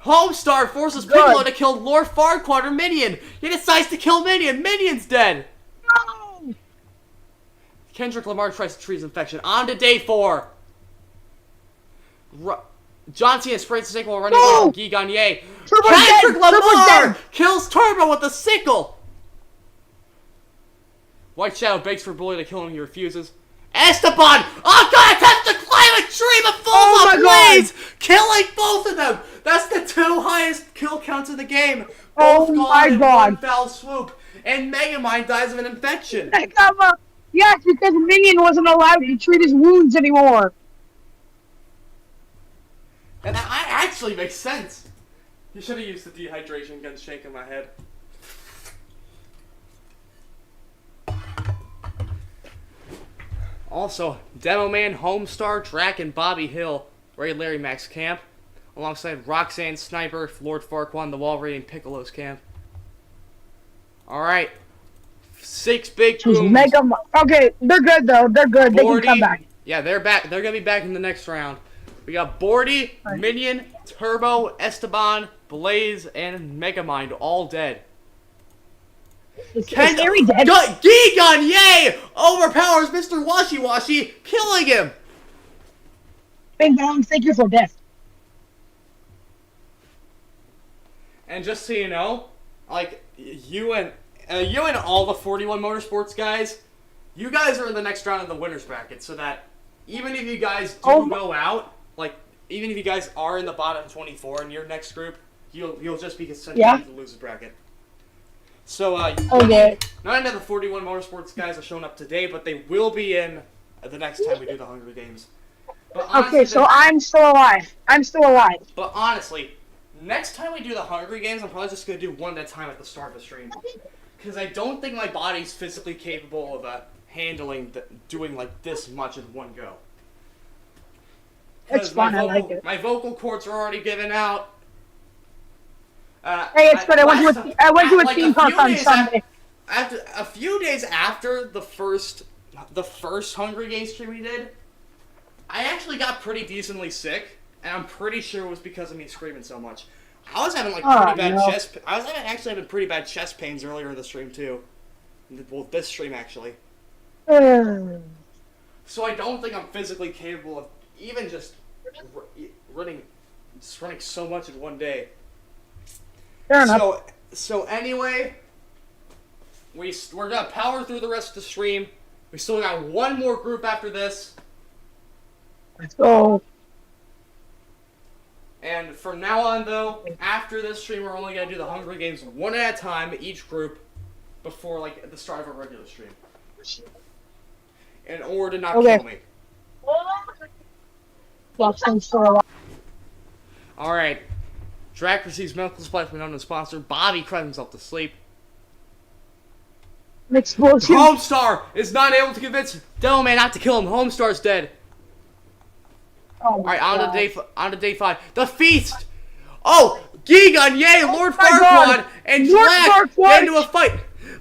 Homestar forces Piccolo to kill Lord Farquaad or Minion. He decides to kill Minion. Minion's dead. No! Kendrick Lamar tries to treat his infection. On to day 4. John Cena sprays the sickle while running away from Guy Gagne. Kendrick Lamar kills Turbo with the sickle. White Shadow begs for Bully to kill him. He refuses. Esteban! Oh god! Attempts to climb a tree but falls Oh on my God. Blaze! Killing both of them! That's the 2 highest kill counts in the game! Oh Both my gone in God. one foul swoop. And Megamind dies of an infection. Yes, because Minion wasn't allowed to treat his wounds anymore. And that actually makes sense. You should have used the dehydration gun shaking my head. Also, Demo Man, Homestar, Drac, and Bobby Hill raid Larry Mac's camp, alongside Roxanne, Sniper, Lord Farquaad, the Wall raiding Piccolo's camp. Alright. 6 big Just booms. make them. Okay, they're good though. They're good. They can 40. come back. Yeah, they're back. They're gonna be back in the next round. We got Bordy, Right. Minion, Turbo, Esteban, Blaze, and Megamind all dead. Is Harry dead? Gigon, yay! Overpowers Mr. Washi Washi, killing him! Bing bong. Thank you for death. And just so you know, like, you and all the 41 Motorsports guys, you guys are in the next round of the winner's bracket, so that even if you guys do go out, like, even if you guys are in the bottom 24 in your next group, you'll just be considered in the loser's bracket. So, Okay. none of the 41 Motorsports guys are showing up today, but they will be in the next time we do the Hunger Games. But honestly, Okay, so I'm still alive. I'm still alive. But honestly, next time we do the Hunger Games, I'm probably just going to do one at a time at the start of the stream. Because I don't think my body's physically capable of handling doing like this much in one go. It's 'Cause my fun. I like it. My vocal cords are already given out. Hey, it's good. I went to a theme park on Sunday. After a few days after the first Hunger Games stream we did, I actually got pretty decently sick, and I'm pretty sure it was because of me screaming so much. I was having like pretty bad chest. I was having pretty bad chest pains earlier in the stream too. Well, this stream actually. So I don't think I'm physically capable of even just running so much in one day. Fair enough. So anyway, we're gonna power through the rest of the stream. We still got one more group after this, Let's go. and from now on though, after this stream, we're only gonna do the Hunger Games one at a time, each group, before like at the start of a regular stream, in order to not kill me. Roxanne's still alive. All right. Drac receives medical supplies from an unknown sponsor. Bobby cries himself to sleep. An explosion. Homestar is not able to convince Devilman not to kill him. Homestar's dead. Oh All my right, God. on to day 5. The feast. Oh, Gigon, yay! Lord my Farquaad God. and Lord Drac Farquaad. get into a fight.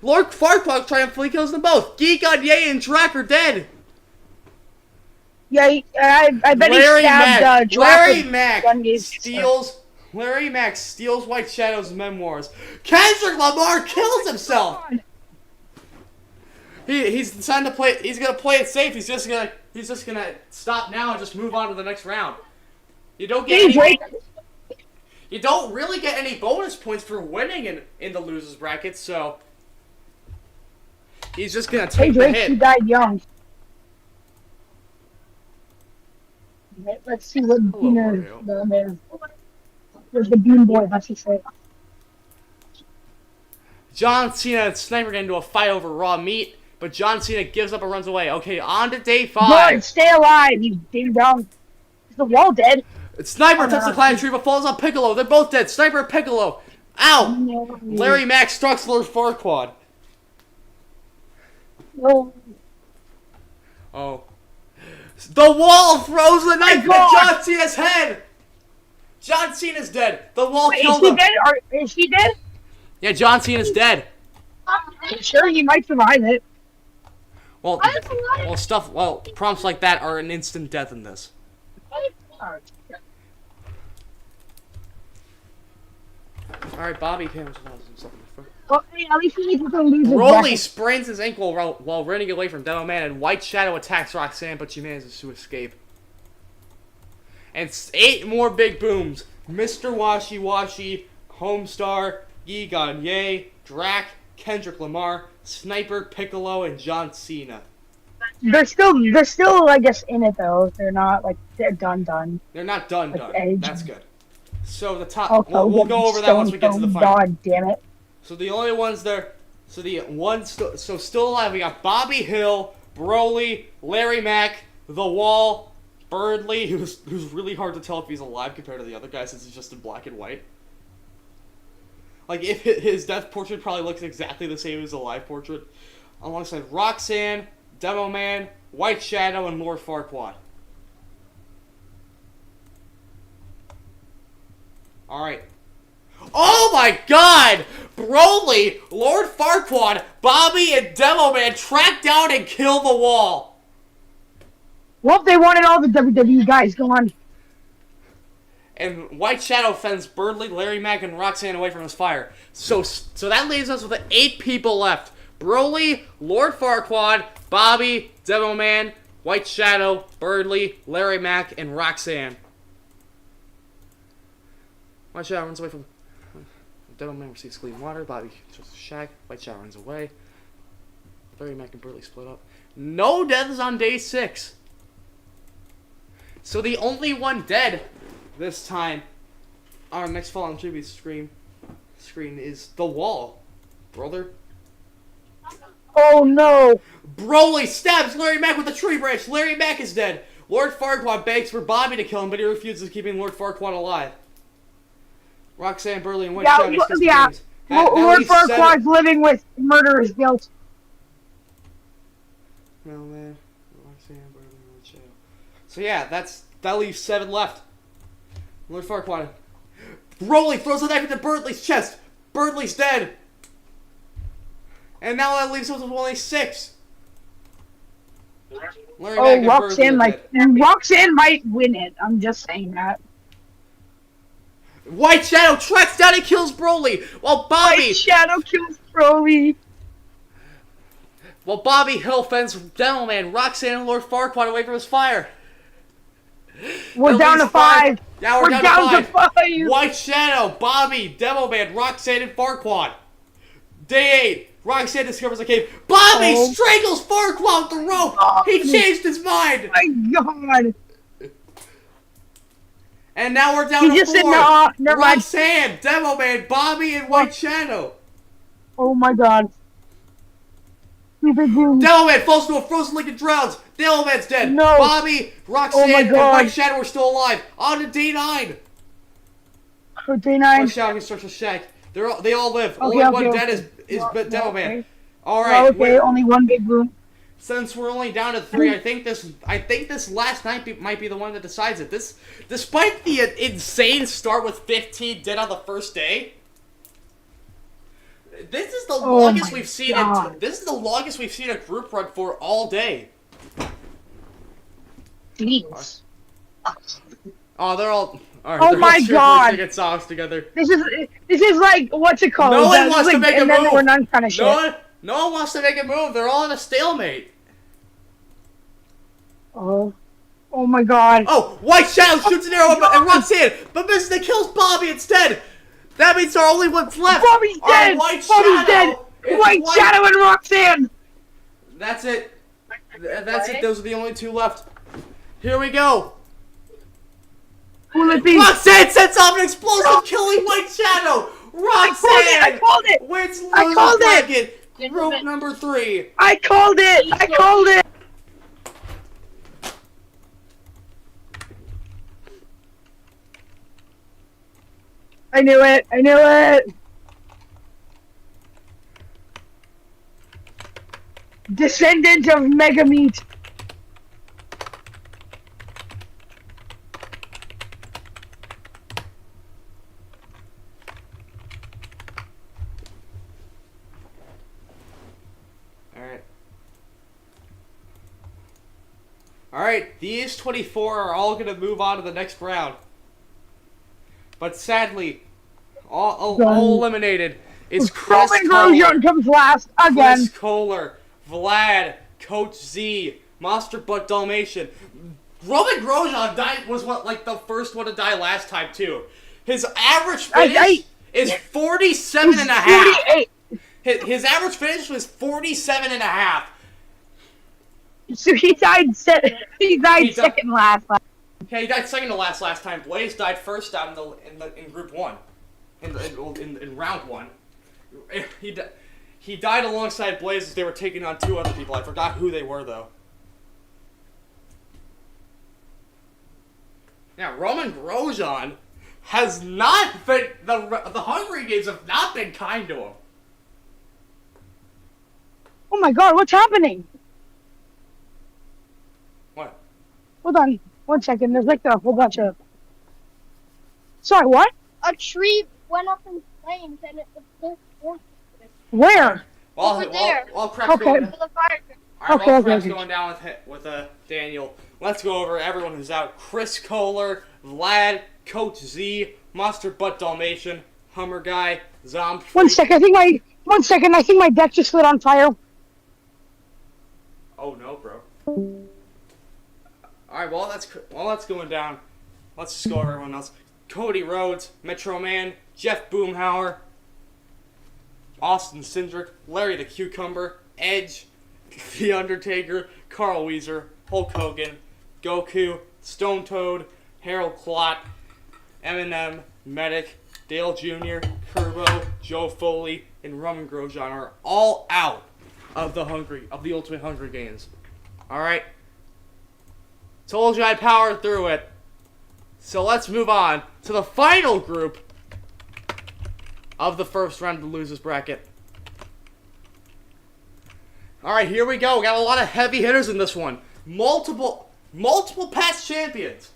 Lord Farquaad triumphantly kills them both. Gigon, yay, and Drac are dead. Yeah, I bet he stabbed Drac Larry with Mack gun gaze. steals White Shadow's memoirs. Kendrick Lamar kills himself. He's decided to play. He's gonna play it safe. He's just gonna stop now and just move on to the next round. You don't get Hey, any, Drake. you don't really get any bonus points for winning in the losers bracket. So he's just gonna Hey, take the Drake, he hit. died young. Let's see what Where's the Bean Boy? That's what say. John Cena and Sniper get into a fight over raw meat, but John Cena gives up and runs away. Okay, on to day 5. Good, stay alive, you ding dong. Is the wall dead? Sniper touches the planet tree but falls on Piccolo. They're both dead. Sniper and Piccolo. Ow! Larry Mack strikes Lord Farquaad. No. Oh. The wall throws the knife God. at John Cena's head! John Cena's dead. The wall Wait, is killed he him. dead? Is he dead? Yeah, John Cena's dead. Sure, he might survive it. Well, prompts like that are an instant death in this. Alright, Bobby Cameron's something. Well, at least he needs to lose his Rolly bracket. sprains his ankle while running away from Demo Man, and White Shadow attacks Roxanne, but she manages to escape. And 8 more big booms. Mr. Washi Washi, Homestar, Gigon, Yay, Drac, Kendrick Lamar, Sniper, Piccolo, and John Cena. They're still, I guess, in it though. They're not like they're done. They're not done. Edge. That's good. So the top, Okay, we'll go over that once we get to the final. God damn it! So the only ones there, so still alive, we got Bobby Hill, Broly, Larry Mack, The Wall, Birdly, who's really hard to tell if he's alive compared to the other guy since he's just in black and white. Like, if his death portrait probably looks exactly the same as the live portrait. Alongside Roxanne, Demo Man, White Shadow, and Lord Farquaad. Alright. Oh my god! Broly, Lord Farquaad, Bobby, and Demo Man track down and kill the Wall. Well, they wanted all the WWE guys. Go on. And White Shadow fends Birdly, Larry Mack, and Roxanne away from his fire. So that leaves us with 8 people left. Broly, Lord Farquaad, Bobby, Demo Man, White Shadow, Birdly, Larry Mack, and Roxanne. White Shadow runs away from... Demo Man receives clean water. Bobby throws a shack. White Shadow runs away. Larry Mack and Birdly split up. No deaths on day 6. So the only one dead this time, our next Fallen Tribute screen is The Wall. Brother. Oh no! Broly stabs Larry Mack with a tree branch. Larry Mack is dead. Lord Farquaad begs for Bobby to kill him, but he refuses, keeping Lord Farquaad alive. Roxanne, Birdly, and White Shadow discuss games. Lord Farquaad's living with murderer's guilt. No man, Roxanne, Birdly, and White Shadow. So yeah, that leaves 7 left. Lord Farquaad. Broly throws a knife into Birdly's chest. Birdly's dead. And now that leaves us with only 6. Larry Mack and Roxanne might win it. I'm just saying that. White Shadow tracks down and kills Broly, while Bobby kills Broly. While Bobby Hill fends Demo Man, Roxanne, and Lord Farquaad away from his fire. We're down to 5. Now we're down to 5. 5. White Shadow, Bobby, Demo Man, Roxanne, and Farquaad. Day 8. Roxanne discovers a cave. Bobby strangles Farquaad with the rope. He changed his mind. My God. And now we're down to 4. Roxanne, Demo Man, Bobby, and White Shadow. Oh my God. Demo Man falls into a frozen lake and drowns. Demo Man's dead. No. Bobby, Roxanne, and White Shadow are still alive. On to day 9. For day 9. White Shadow constructs a shack. They all live. Only one dead is Demo Man. All right. Okay, only one big room. Since we're only down to 3, I think this last night might be the one that decides it. Despite the insane start with 15 dead on the first day, this is the longest we've seen. This is the longest we've seen a group run for all day. Jeez. Oh, they're all. All right, oh my God! To get songs together. This is like what's it called? No one wants to make a move. No one wants to make a move. They're all in a stalemate. Oh my God! Oh, White Shadow shoots an arrow and Roxanne, but misses and kills Bobby instead. That means our only one's left. Bobby's dead. Bobby's dead. White Shadow and Roxanne. That's it. That's it. Those are the only 2 left. Here we go. Will it be? Roxanne sets off an explosive, killing White Shadow. Roxanne I called it. wins I called bracket. Group number 3. I called it. I knew it. Descendant of Megameat. Alright, these 24 are all going to move on to the next round. But sadly, all eliminated is Chris Grosjean comes last again. Chris Kohler, Vlad, Coach Z, Monster Butt Dalmatian. Roman Grosjean was the first one to die last time too. His average finish is 47.5. His average finish was 47.5. So he died. He died second last. Yeah, he died second to last time. Blaze died first out in Group 1, in Round 1. He died alongside Blaze as they were taking on 2 other people. I forgot who they were though. Now Roman Grosjean has not been the Hungry Games have not been kind to him. Oh my God! What's happening? What? Hold on 1 second. There's like a whole bunch of. Sorry, what? A tree went up in flames and it was full force. Where? Over there. While Crack's Okay. going, For the fire. all right, Okay, while okay, Crack's okay. going down with Daniel, let's go over everyone who's out. Chris Kohler, Vlad, Coach Z, Monster Butt Dalmatian, Hummer Guy, Zomb. 1 second. I think my 1 second. I think my deck just lit on fire. Oh no, bro. Alright, while that's going down, let's just go over everyone else. Cody Rhodes, Metro Man, Jeff Boomhauer, Austin Cindric, Larry the Cucumber, Edge, The Undertaker, Carl Weezer, Hulk Hogan, Goku, Stone Toad, Harold Clot, Eminem, Medic, Dale Jr., Kurbo, Joe Foley, and Roman Grosjean are all out of the Ultimate Hungry Games. Alright? Told you I'd power through it. So let's move on to the final group of the first round of the losers bracket. Alright, here we go. We got a lot of heavy hitters in this one. Multiple past champions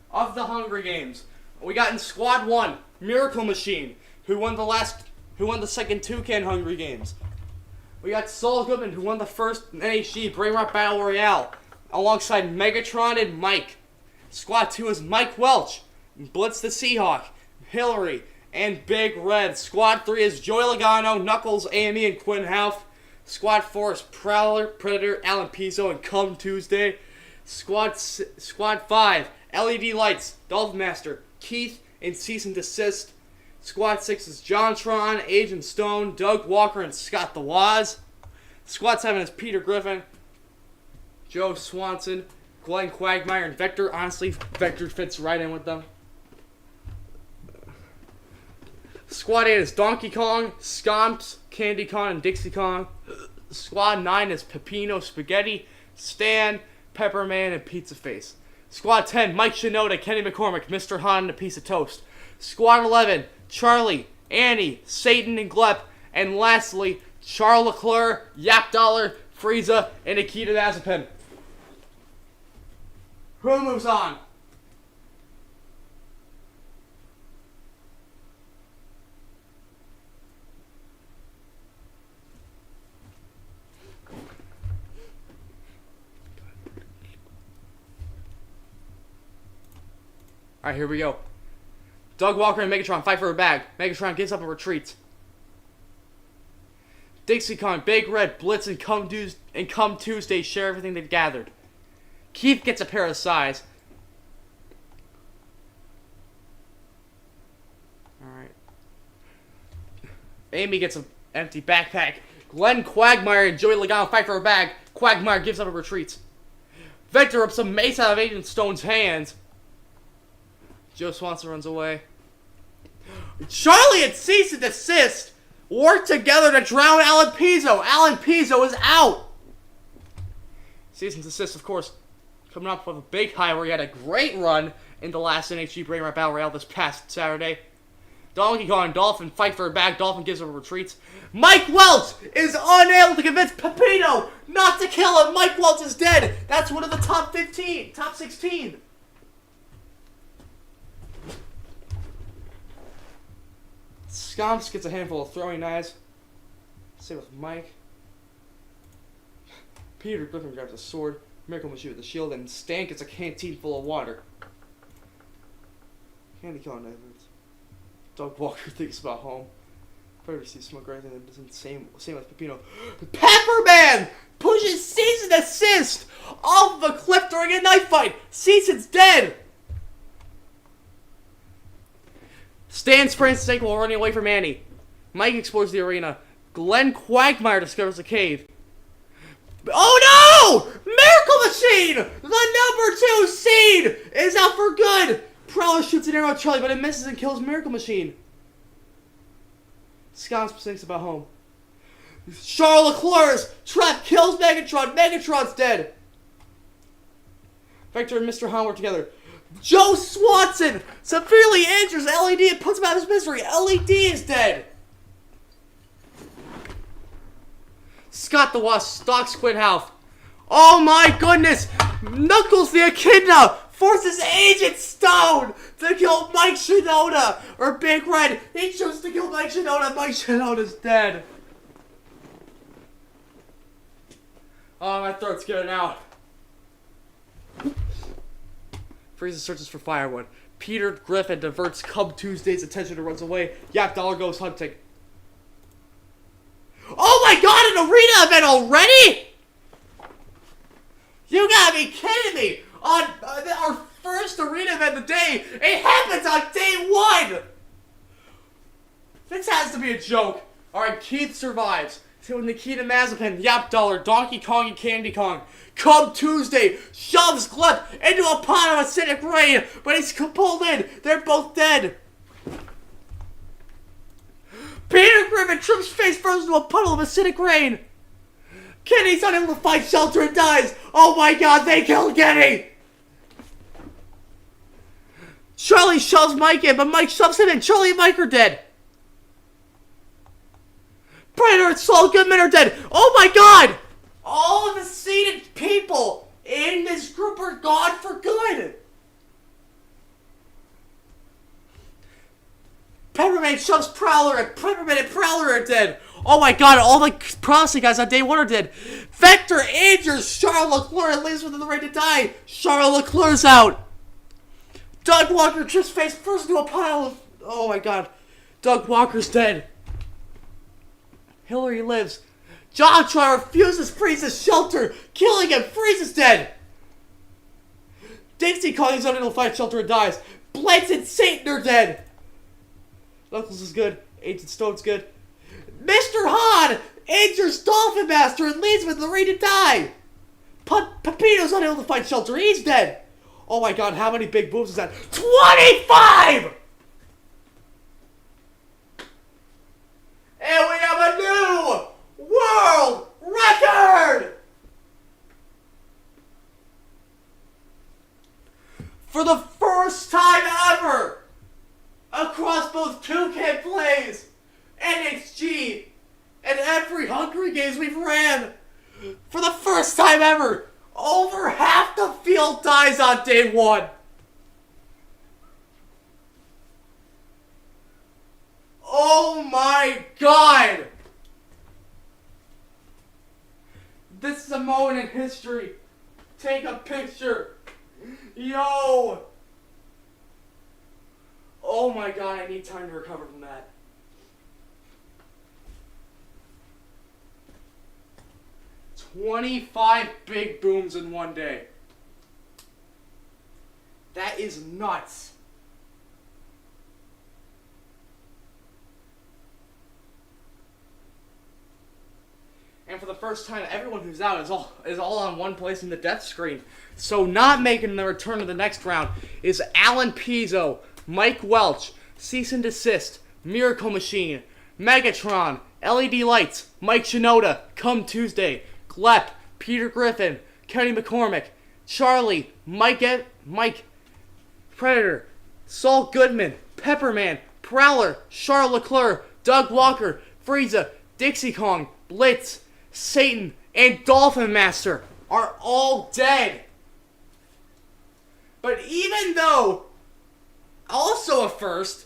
of the Hungry Games. We got in Squad 1, Miracle Machine, who won the second Toucan Hungry Games. We got Saul Goodman, who won the first NHG Brain Rot Battle Royale, alongside Megatron and Mike. Squad 2 is Mike Welch, Blitz the Seahawk, Hillary, and Big Red. Squad 3 is Joey Logano, Knuckles, Amy, and Quinn Houff. Squad 4 is Prowler, Predator, Alan Pizzo, and Come Tuesday. Squad 5, LED Lights, Dolphin Master, Keith, and Cease and Desist. Squad 6 is JonTron, Agent Stone, Doug Walker, and Scott the Waz. Squad 7 is Peter Griffin, Joe Swanson, Glenn Quagmire, and Vector. Honestly, Vector fits right in with them. Squad 8 is Donkey Kong, Scomps, Candy Kong, and Dixie Kong. Squad 9 is Pepino, Spaghetti, Stan, Pepperman, and Pizza Face. Squad 10, Mike Shinoda, Kenny McCormick, Mr. Han, and a Piece of Toast. Squad 11, Charlie, Annie, Satan, and Glep. And lastly, Charles Leclerc, Yap Dollar, Frieza, and Nikita Mazepin. Who moves on? Alright, here we go. Doug Walker and Megatron fight for a bag. Megatron gives up and retreats. Dixie Kong, Big Red, Blitz, and Come Tuesday share everything they've gathered. Keith gets a pair of size. Alright. Amy gets an empty backpack. Glenn Quagmire and Joey Logano fight for a bag. Quagmire gives up and retreats. Vector rips some mace out of Agent Stone's hands. Joe Swanson runs away. Charlie and Cease and Desist work together to drown Alan Pizzo. Alan Pizzo is out. Cease and Desist, of course, coming up with a big high where he had a great run in the last NHG Brain Rot Battle Royale this past Saturday. Donkey Kong and Dolphin fight for a bag. Dolphin gives up and retreats. Mike Welch is unable to convince Pepino not to kill him. Mike Welch is dead. That's one of the top 16. Scomps gets a handful of throwing knives. Same with Mike. Peter Griffin grabs a sword. Miracle Machine with a shield. And Stan gets a canteen full of water. Candy Kong knives. Doug Walker thinks about home. Predator sees smoke right and doesn't same with Pepino. Pepperman pushes Season Assist off of a cliff during a knife fight. Season's dead. Stan sprains his ankle while running away from Annie. Mike explores the arena. Glenn Quagmire discovers a cave. Oh no! Miracle Machine! The number 2 seed is out for good! Prowler shoots an arrow at Charlie, but it misses and kills Miracle Machine. Scott thinks about home. Charles Leclerc's trap kills Megatron. Megatron's dead. Vector and Mr. Han work together. Joe Swanson severely injures LED and puts him out of his misery. LED is dead. Scott the Wasp stalks Squid House. Oh my goodness! Knuckles the Echidna forces Agent Stone to kill Mike Shinoda, or Big Red. He chooses to kill Mike Shinoda. Mike Shinoda's dead. Oh, my throat's giving out. Frieza searches for firewood. Peter Griffin diverts Cub Tuesday's attention and runs away. Yap Dollar goes hunting. Oh my god, an arena event already? You gotta be kidding me! On our first arena event of the day, it happens on day 1! This has to be a joke. Alright, Keith survives. So Nikita Mazepin, Yap Dollar, Donkey Kong, and Candy Kong. Cub Tuesday shoves Glep into a pot of acidic rain, but he's pulled in. They're both dead. Peter Griffin trips face first into a puddle of acidic rain. Kenny's unable to find shelter and dies. Oh my god, they killed Kenny. Charlie shoves Mike in, but Mike shoves him in. Charlie and Mike are dead. Predator and Saul Goodman are dead. Oh my god! All of the seated people in this group are gone for good. Pepperman shoves Prowler, and Pepperman and Prowler are dead. Oh my god, all the Prophecy guys on day 1 are dead. Vector injures Charles Leclerc and leaves within the right to die. Charles Leclerc's out. Doug Walker trips face first into a pile of... Oh my god. Doug Walker's dead. Hillary lives. Jontron refuses Frieza's shelter, killing him. Frieza's dead. Dixie Kong is unable to find shelter and dies. Blitz and Satan are dead. Knuckles is good. Agent Stone's good. Mr. Han injures Dolphin Master and leads with the ring to die. Pepito's unable to find shelter. He's dead. Oh my god, how many big boobs is that? 25! And we have a new world record! For the first time ever, across both 2K Plays, NXG, and every Hungry Games we've ran, for the first time ever, over half the field dies on day 1. Oh my god! This is a moment in history. Take a picture. Yo! Oh my god, I need time to recover from that. $25 big booms in one day. That is nuts. And for the first time, everyone who's out is all on one place in the death screen. So not making the return to the next round is Alan Pizzo, Mike Welch, Cease and Desist, Miracle Machine, Megatron, LED Lights, Mike Shinoda, Come Tuesday, Glep, Peter Griffin, Kenny McCormick, Charlie, Mike, Predator, Saul Goodman, Pepperman, Prowler, Charles Leclerc, Doug Walker, Frieza, Dixie Kong, Blitz, Satan, and Dolphin Master are all dead. But even though, also a first,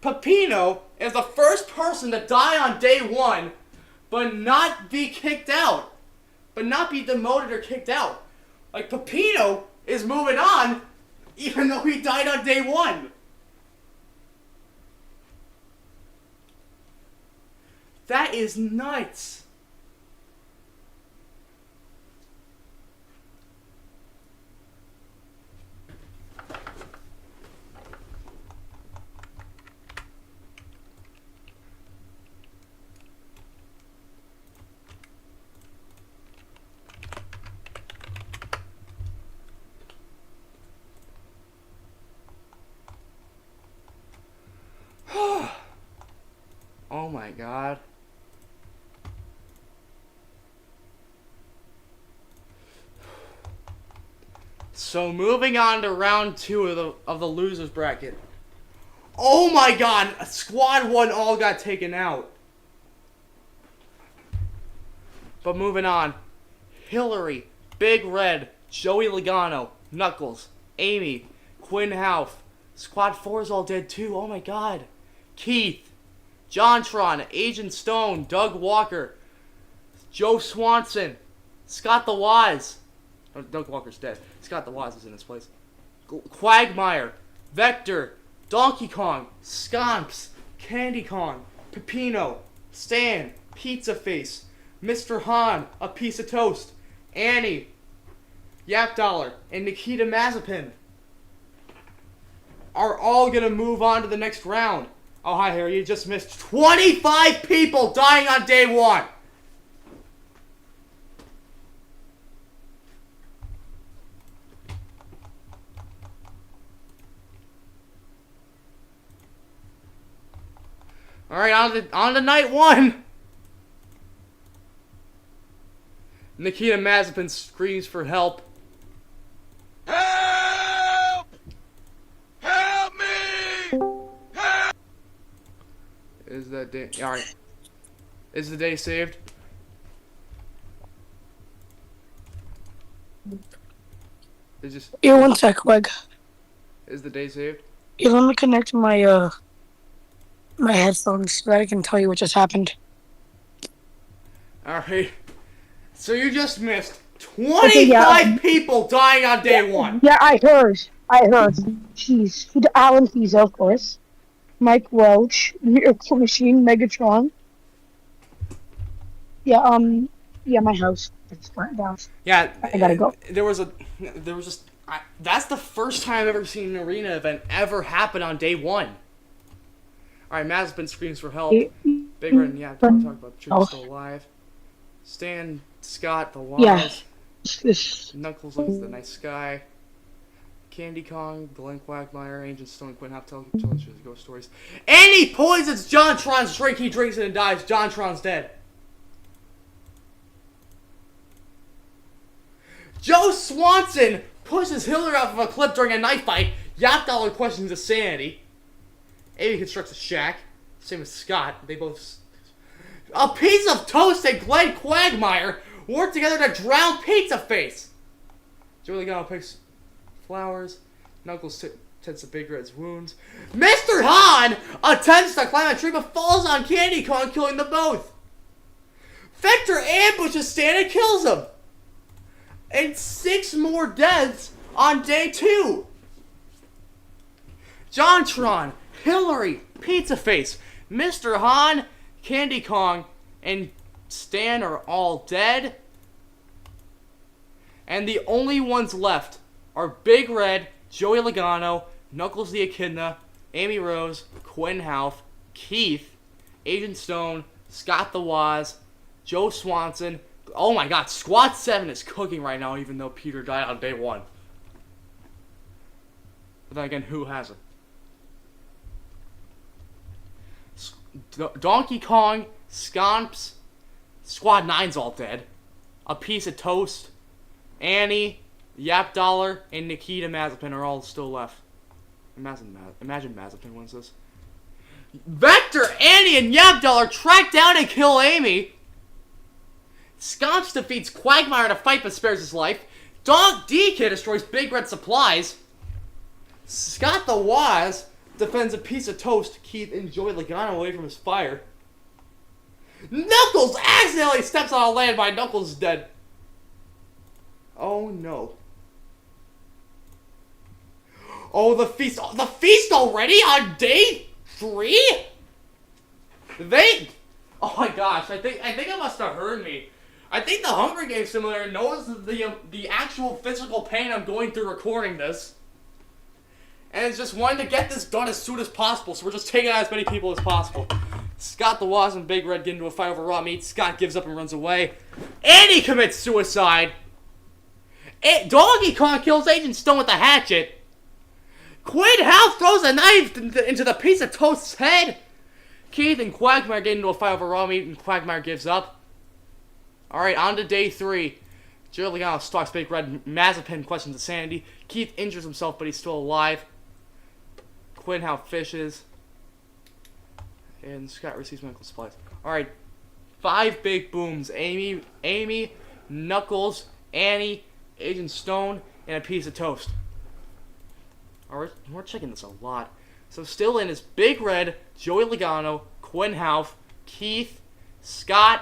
Peppino is the first person to die on day 1, but not be kicked out. But not be demoted or kicked out. Like, Peppino is moving on, even though he died on day 1. That is nuts. Oh my god. So moving on to round 2 of the losers bracket. Oh my god, squad 1 all got taken out. But moving on. Hillary, Big Red, Joey Logano, Knuckles, Amy, Quinn Houff. Squad 4 is all dead too. Oh my god. Keith, JonTron, Agent Stone, Doug Walker, Joe Swanson, Scott the Wise. Oh, Doug Walker's dead. Scott the Wise is in his place. Quagmire, Vector, Donkey Kong, Scomps, Candy Kong, Pepino, Stan, Pizza Face, Mr. Han, A Piece of Toast, Annie, Yap Dollar, and Nikita Mazepin are all gonna move on to the next round. Oh, hi, Harry. You just missed 25 people dying on day 1. All right, on to night 1. Nikita Mazepin screams for help. Help! Help me! Help! Is that day? All right. Is the day saved? Is just Yeah, one sec, Weg. is the day saved? Yeah, let me connect my my headphones so that I can tell you what just happened. All right. So you just missed Okay, 25 people dying on day 1. Yeah, I heard. Jeez. Alan Pizzo, of course. Mike Roach, Miracle Machine, Megatron. Yeah, my house. It's burnt down. Yeah, I gotta go. There was just. That's the first time I've ever seen an arena event ever happen on day 1. All right, Mazepin screams for help. Big Red and Yap talk about Truth still alive. Stan, Scott, the Wise. Yeah. This. Knuckles looks at the night sky. Candy Kong, Glenn Quagmire, Agent Stone, Quinn Houff tells ghost stories. And he poisons JonTron's drink. He drinks it and dies. JonTron's dead. Joe Swanson pushes Hillary off of a cliff during a knife fight. Yap Dollar questions his sanity. Amy constructs a shack. Same as Scott. They both... A Piece of Toast and Glenn Quagmire work together to drown Pizza Face. Joey Logano picks flowers. Knuckles tends to Big Red's wounds. Mr. Han attempts to climb a tree but falls on Candy Kong, killing them both. Vector ambushes Stan and kills him. And 6 more deaths on day 2. JonTron, Hillary, Pizza Face, Mr. Han, Candy Kong, and Stan are all dead. And the only ones left are Big Red, Joey Logano, Knuckles the Echidna, Amy Rose, Quinn Houff, Keith, Agent Stone, Scott the Waz, Joe Swanson. Oh my god, Squad 7 is cooking right now even though Peter died on day 1. But then again, who hasn't? Donkey Kong, Scomps, Squad 9's all dead. A Piece of Toast, Annie, Yap Dollar, and Nikita Mazepin are all still left. Imagine Mazepin wins this. Vector, Annie, and Yap Dollar track down and kill Amy. Scomps defeats Quagmire in a fight but spares his life. Dog DK destroys Big Red supplies. Scott the Waz defends a Piece of Toast, Keith and Joey Logano away from his fire. Knuckles accidentally steps on a landmine. Knuckles is dead. Oh no. Oh, the feast. The feast already on day 3? Oh my gosh, I think it must have heard me. I think the Hunger Games simulator knows the actual physical pain I'm going through recording this. And it's just wanting to get this done as soon as possible, so we're just taking out as many people as possible. Scott the Waz and Big Red get into a fight over raw meat. Scott gives up and runs away. Annie commits suicide. Donkey Kong kills Agent Stone with a hatchet. Quinn Houff throws a knife into the Piece of Toast's head. Keith and Quagmire get into a fight over raw meat, and Quagmire gives up. Alright, on to day 3. Joey Logano stalks Big Red. Mazepin questions insanity. Keith injures himself, but he's still alive. Quinhouse fishes. And Scott receives medical supplies. Alright, 5 big booms. Amy, Knuckles, Annie, Agent Stone, and a piece of toast. Alright, we're checking this a lot. So still in is Big Red, Joey Logano, Quinhouse, Keith, Scott,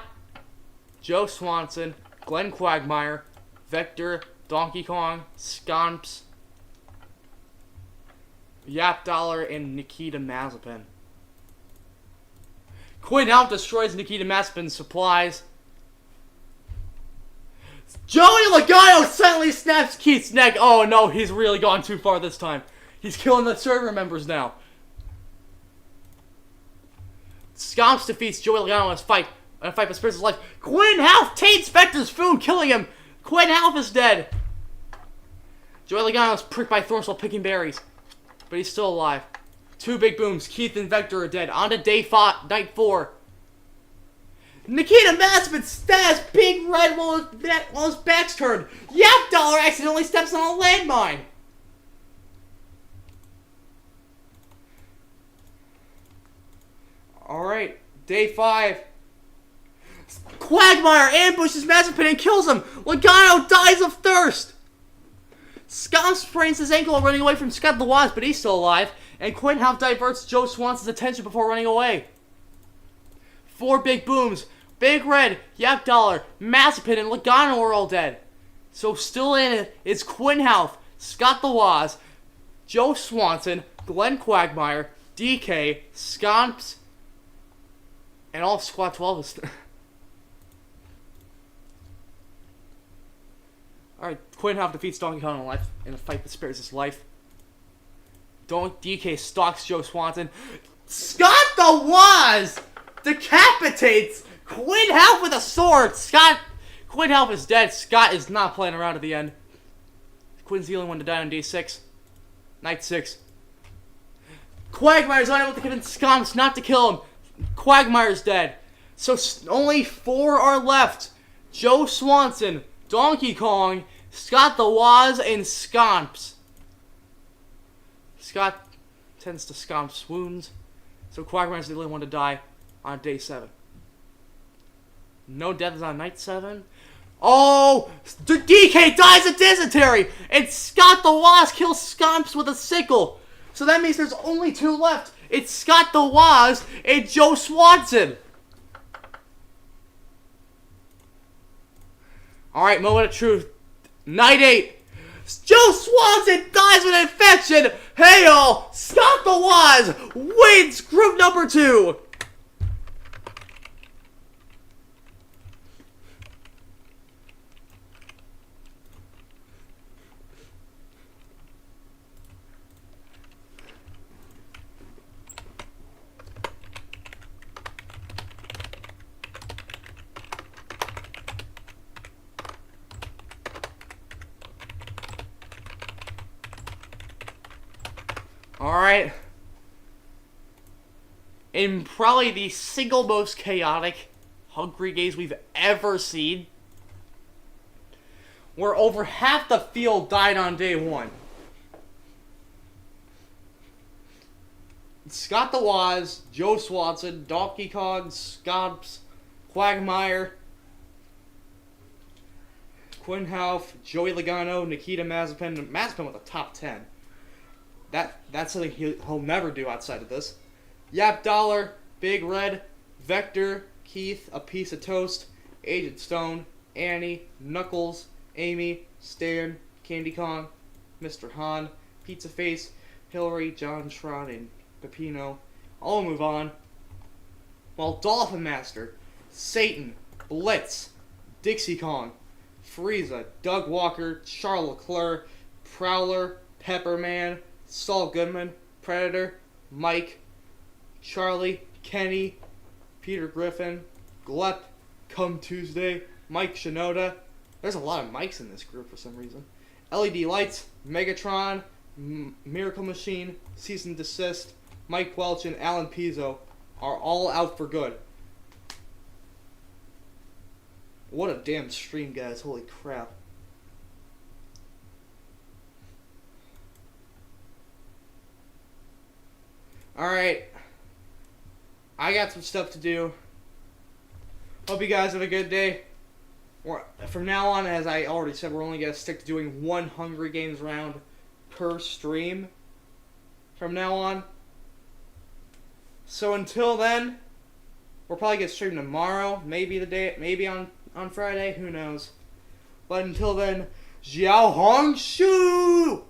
Joe Swanson, Glenn Quagmire, Vector, Donkey Kong, Scomps, Yap Dollar, and Nikita Mazepin. Quinhouse destroys Nikita Mazepin's supplies. Joey Logano suddenly snaps Keith's neck. Oh no, he's really gone too far this time. He's killing the server members now. Scomps defeats Joey Logano in a fight for spares his life. Quinhouse taints Vector's food, killing him. Quinhouse is dead. Joey Logano is pricked by thorns while picking berries, but he's still alive. 2 big booms. Keith and Vector are dead. On to night 4. Nikita Mazepin stabs Big Red while his back's turned. Yap Dollar accidentally steps on a landmine. Alright, day 5. Quagmire ambushes Mazepin and kills him. Logano dies of thirst. Scott sprains his ankle while running away from Scott the Waz, but he's still alive. And Quinhouse diverts Joe Swanson's attention before running away. 4 big booms. Big Red, Yap Dollar, Mazepin, and Logano are all dead. So still in it is Quinhouse, Scott the Waz, Joe Swanson, Glenn Quagmire, DK, Scomps, and all Squad 12 is... Alright, Quinhouse defeats Donkey Kong in a fight that spares his life. DK stalks Joe Swanson. Scott the Waz decapitates Quinhouse with a sword. Quinhouse is dead. Scott is not playing around at the end. Quinn's the only one to die on day 6. Night 6. Quagmire's unable to convince Scomps not to kill him. Quagmire's dead. So only 4 are left. Joe Swanson, Donkey Kong, Scott the Waz, and Scomps. Scott tends to Scomps' wounds, so Quagmire's the only one to die on day 7. No deaths on night 7. Oh! DK dies of dysentery! And Scott the Waz kills Scomps with a sickle! So that means there's only 2 left. It's Scott the Waz and Joe Swanson! Alright, moment of truth. Night 8. Joe Swanson dies with an infection! Hey y'all! Scott the Waz wins group number 2! Alright. In probably the single most chaotic Hungry Games we've ever seen, where over half the field died on day 1. Scott the Waz, Joe Swanson, Donkey Kong, Scomps, Quagmire, Quinhouse, Joey Logano, Nikita Mazepin. Mazepin with the top 10. That's something he'll never do outside of this. Yap Dollar, Big Red, Vector, Keith, A Piece of Toast, Agent Stone, Annie, Knuckles, Amy, Stan, Candy Kong, Mr. Han, Pizza Face, Hillary, John Tron, and Pepino all move on. While Dolphin Master, Satan, Blitz, Dixie Kong, Frieza, Doug Walker, Charles Leclerc, Prowler, Pepperman, Saul Goodman, Predator, Mike, Charlie, Kenny, Peter Griffin, Glep, Come Tuesday, Mike Shinoda. There's a lot of Mikes in this group for some reason. LED Lights, Megatron, Miracle Machine, Cease and Desist, Mike Welch, and Alan Pizzo are all out for good. What a damn stream, guys. Holy crap. Alright. I got some stuff to do. Hope you guys have a good day. From now on, as I already said, we're only going to stick to doing one Hunger Games round per stream. From now on. So until then, we'll probably get streamed tomorrow. Maybe on Friday. Who knows. But until then, Jiao Hong Shu!